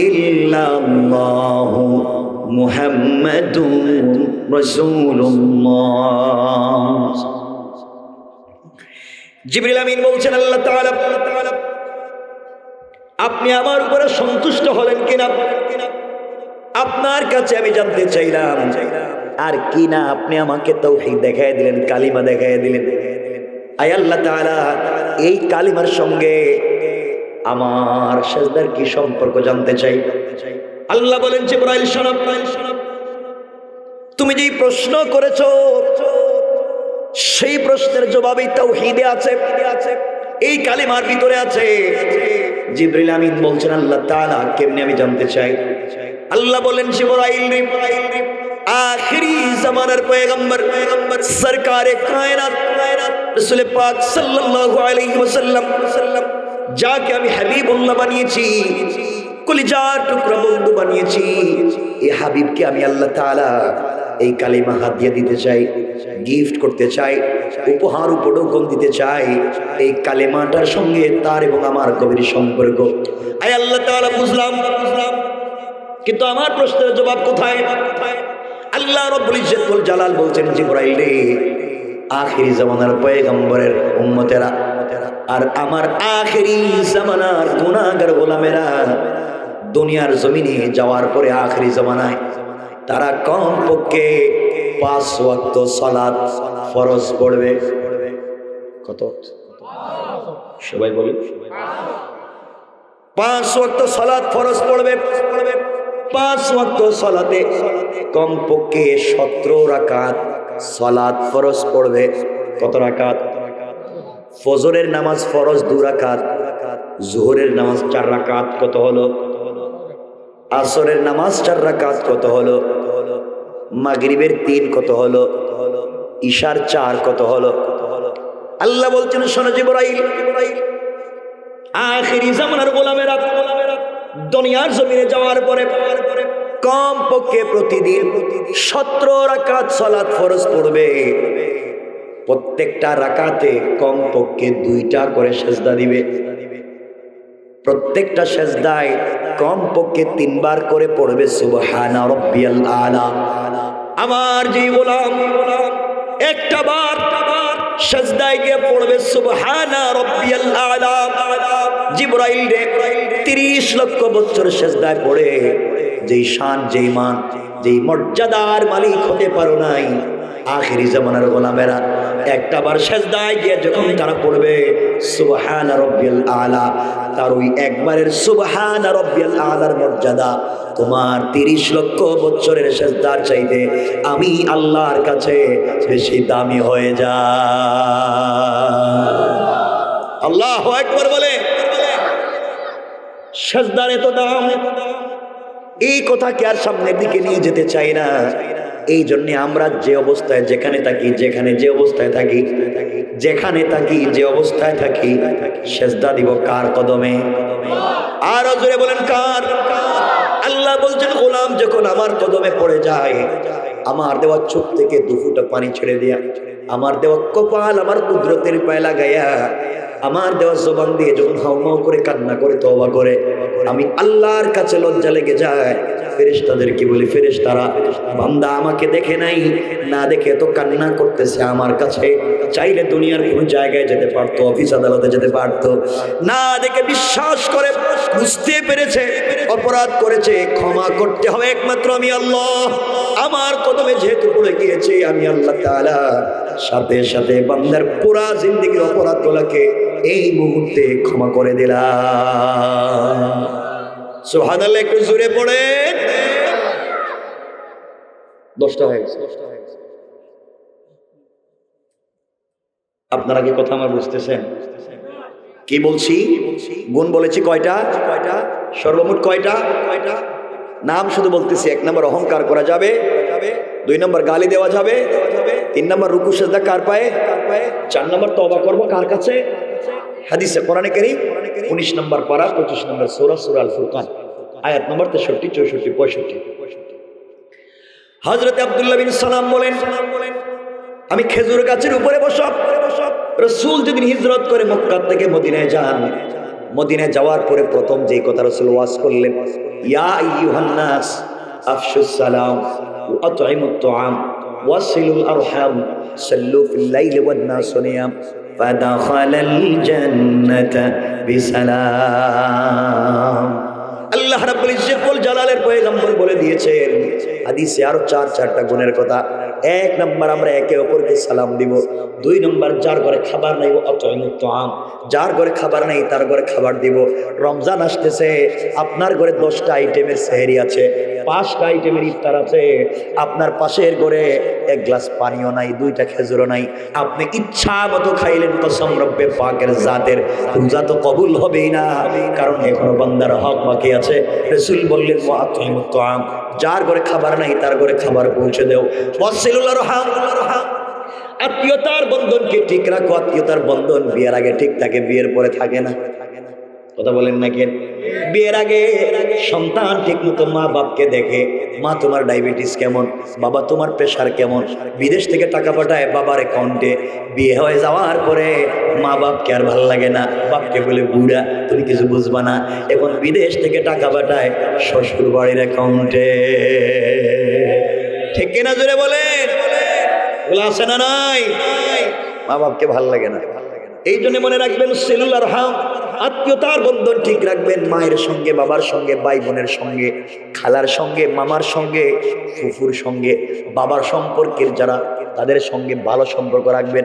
ইল্লাল্লাহু মুহাম্মাদুর রাসূলুল্লাহ। জিবরিল আমিন বলছেন, আল্লাহ তাআলা আপনি আমার উপরে সন্তুষ্ট হলেন কিনা আপনার কাছে আমি জানতে চাইলাম। আর কি না, আপনি আমাকে তাওহীদ দেখায় দিলেন, কালিমা দেখায় দিলেন। আয় আল্লাহ তাআলা এই কালিমার সঙ্গে আমার সাজদার কি সম্পর্ক জানতে চাই। আল্লাহ বলেন, জিবরাইল শোনো, তুমি যেই প্রশ্ন করেছো সেই প্রশ্নের জবাবই তাওহীদে আছে, এই কালিমার ভিতরে আছে। জিবরিল আমিন বলছেন, আল্লাহ তাআলা কেমনে আমি জানতে চাই। আল্লাহ বলেন, জিবরাইল আখিরি জামানার পয়গম্বর সরকারে কায়নাত রাসূল পাক সাল্লাল্লাহু আলাইহি ওয়াসাল্লাম যাকে আমি হাবিবুল্লাহ বানিয়েছি, কলিজার টুকরা বন্ধু বানিয়েছি, এই হাবিবকে আমি আল্লাহ তাআলা এই কালিমা হাদিয়া দিতে চাই, গিফট করতে চাই, উপহার উপঢৌকন দিতে চাই। এই কালিমাটার সঙ্গে তার এবং আমার গভীর সম্পর্ক। আয় আল্লাহ তাআলা বুঝলাম, কিন্তু আমার প্রশ্নের জবাব কোথায়? আল্লাহ রাব্বুল ইজ্জত ওয়াল জালাল বলছেন, জিবরাইল রে, আখিরি জামানার পয়গম্বরের উম্মতেরা আর আমার আখিরি জামানার গুনাহগার গোলামেরা দুনিয়ার জমিনে যাওয়ার পরে আখিরি জামানায় তারা কমপক্ষে 5 ওয়াক্ত সালাত ফরজ পড়বে। কত? সবাই বলে 5 ওয়াক্ত সালাত ফরজ পড়বে। 5 ওয়াক্ত সালাতে কমপক্ষে 17 রাকাত সালাত ফরজ পড়বে। কত রাকাত? ফজরের নামাজ ফরজ 2 রাকাত, জোহরের নামাজ 4 রাকাত, কত হলো? আসরের নামাজ 4 রাকাত, কত হলো? মাগরিবের 3, কত হলো? ইশার 4, কত হলো? আল্লাহ বলছেন শোনো জিবরাইল, আখিরি জামানার গোলামেরা দুনিয়ার জমিনে যাওয়ার পরে কম পক্ষে প্রতিদিন 17 রাকাত সালাত ফরজ পড়বে। প্রত্যেকটা রাকাতে কম পক্ষে 2টা করে সেজদা দিবে। প্রত্যেকটা সেজদায় কম পক্ষে 3 বার করে পড়বে সুবহানা রাব্বিয়াল আলা। আমার যে গোলাম একটা বার সেজদায় গিয়ে পড়বে সুবহানা রাব্বিয়াল আলা, জিবরাইল রে 30 লক্ষ বছর সেজদায় পড়ে যেই শান, যেই মান, যেই মর্যাদার মালিক হতে পারো নাই, আখিরি জামানার গোলামেরা একটা বার সেজদায় গিয়ে যখন তারা পড়বে সুবহানা রাব্বিয়াল আলা, তার ওই একবারের সুবহানা রাব্বিয়াল আলার মর্যাদা তোমার 30 লক্ষ বছরের সেজদার চাইতে আমি আল্লাহর কাছে বেশি দামি হয়ে যায়। আল্লাহু আকবার বলে। সেজদার এত দাম, এই কথা কি আর সামনের দিকে নিয়ে যেতে চাই না। এই জন্য আমরা যে অবস্থায় যেখানে থাকি, যেখানে যে অবস্থায় থাকি, যেখানে থাকি যে অবস্থায় থাকি, সেজদা দিব কার কদমে? আর জোরে বলেন কার? আল্লাহ বলছেন গোলাম যখন আমার কদমে পড়ে যায়, আমার দেওয়া চোখ থেকে 2 ফোঁটা পানি ছেড়ে দিয়া, আমার দেওয়া কপাল আমার কুদরতের পায়ে লাগাইয়া, আমার দেওয়া জবান দিয়ে যখন হাউমাউ করে কান্না করে তওবা করে, আমি আল্লাহর কাছে লজ্জা লেগে যায়। ফেরেশতাদের কি বলি, ফেরেশতারা বান্দা আমাকে দেখে নাই, না দেখে তো কান্না করতেছে আমার কাছে, চাইলে দুনিয়ার কোনো জায়গায় যেতে পারতো, অফিস আদালতে যেতে পারতো, না দেখে বিশ্বাস করে বুঝতে পেরেছে অপরাধ করেছে, ক্ষমা করতে হবে একমাত্র আমি আল্লাহ। আমার কদমে যেহেতু পড়ে গিয়েছে, আমি আল্লাহ তাআলা সাথে সাথে বান্দার পুরা জিন্দেগির অপরাধগুলোকে এই মুহূর্তে ক্ষমা করে দিলাম। সুবহানাল্লাহ, একটু জোরে পড়েন। 10টা হয়ে গেছে। আপনারা কি কথা আমার বুঝতেছেন? কি বলছি? গুণ বলেছি কয়টা? সর্বমোট কয়টা? নাম শুধু বলতেছি। 1 নম্বর অহংকার করা যাবে, 2 নম্বর গালি দেওয়া যাবে, 3 নম্বর রুকু সিজদা কার পায়ে? 4 নম্বর তওবা করব কার কাছে? হাদিসে কোরআনে কারীম 19 নম্বর পারা 25 নম্বর সূরা, সূরা আল ফুরকান, আয়াত নম্বর 63, 64, 65। হযরত আব্দুল্লাহ বিন সালাম বলেন, আমি খেজুর গাছের উপরে বসা, রাসূল যেদিন হিজরত করে মক্কা থেকে মদিনায় যান, মদিনায় যাওয়ার পরে প্রথম যেই কথা রাসূল ওয়াজ করলেন, ইয়া আইয়ুহান নাস আফশুস সালাম ওয়া আতঈমুত তুআম ওয়াসিলুল আরহাম সাল্লু ফিল লাইলি ওয়ান নাস নিয়াম ফাদাখালাল জান্নাতা বিসালাম। আল্লাহ রাব্বুল ইজ্জতুল জালালের পয়গম্বর বলে দিয়েছেন হাদিসে আরো 4টা গুণের কথা। 1 নম্বর আমরা একে অপরকে সালাম দিব। 2 নম্বর যার ঘরে খাবার নাই ও আতঈমুত তুআম, যার ঘরে খাবার নাই তার ঘরে খাবার দিব। রমজান আসতেছে, আপনার ঘরে 10টা আইটেমের সেহরি আছে, 5টা আইটেমের ইফতার আছে, আপনার পাশের ঘরে 1 গ্লাস পানিও নাই, 2টা খেজুরও নাই, আপনি ইচ্ছা মতো খাইলেন, কসম রব্বে পাকের জাতের রোজা তো কবুল হবেই না, কারণ এখনো বান্দার হক বাকি আছে। রাসূল বললেন ওয়া আতঈমুত তুআম, যার ঘরে খাবার নাই তার ঘরে খাবার পৌঁছে দাও। ওয়াসিলুল আরহাম, আত্মীয়তার বন্ধনকে ঠিক রাখো। আত্মীয়তার বন্ধন বিয়ের আগে ঠিক থাকে, বিয়ের পরে থাকে না। কথা বলেন না কেন? বিয়ের আগে সন্তান ঠিক মতো মা বাপকে দেখে, মা তোমার ডায়াবেটিস কেমন, বাবা তোমার প্রেশার কেমন, বিদেশ থেকে টাকা পাঠায় বাবার অ্যাকাউন্টে। বিয়ে হয়ে যাওয়ার পরে মা বাপকে আর ভাল লাগে না, বাপকে বলে বুড়া তুমি কিছু বুঝবা না, এখন বিদেশ থেকে টাকা পাঠায় শ্বশুর বাড়ির অ্যাকাউন্টে। ঠিক কিনা জোরে বলেন? বলে আছে না নাই? মা বাপকে ভাল লাগে না। এই জন্য মনে রাখবেন সিলুল আরহাম, আত্মীয়তার বন্ধন ঠিক রাখবেন। মায়ের সঙ্গে, বাবার সঙ্গে, ভাই বোনের সঙ্গে, খালার সঙ্গে, মামার সঙ্গে, ফুফুর সঙ্গে, বাবার সম্পর্কের যারা তাদের সঙ্গে ভালো সম্পর্ক রাখবেন।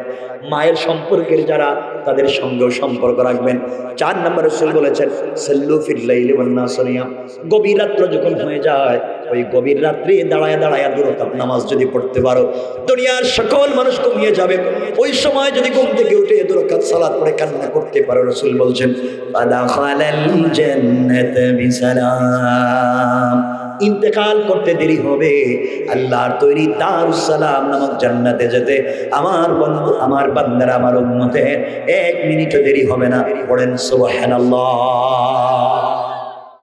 মায়ের সম্পর্কের যারা, তাদের সঙ্গেও সম্পর্ক রাখবেন। 4 নম্বর রাসূল বলেছেন সাল্লু ফিল লাইলি ওয়ান নাস নিয়াম, গভীর রাত্র যখন হয়ে যায়, ওই গভীর রাত্রে দাঁড়ায় দাঁড়ায় 2 রাকাত নামাজ যদি পড়তে পারো, দুনিয়ার সকল মানুষ ঘুমিয়ে যাবে, ওই সময় যদি ঘুম থেকে উঠে 2 রাকাত সালাত পড়ে কান্না করতে পারো, রাসূল বলছেন ফাদাখালাল জান্নাতা বিসালাম, ইন্তেকাল করতে দেরি হবে, আল্লাহর তৈরি দারুস সালাম নামক জান্নাতে যেতে আমার বন্ধু, আমার বান্দারা, আমার উম্মতের 1 মিনিটও দেরি হবে না। পড়েন সুবহানাল্লাহ।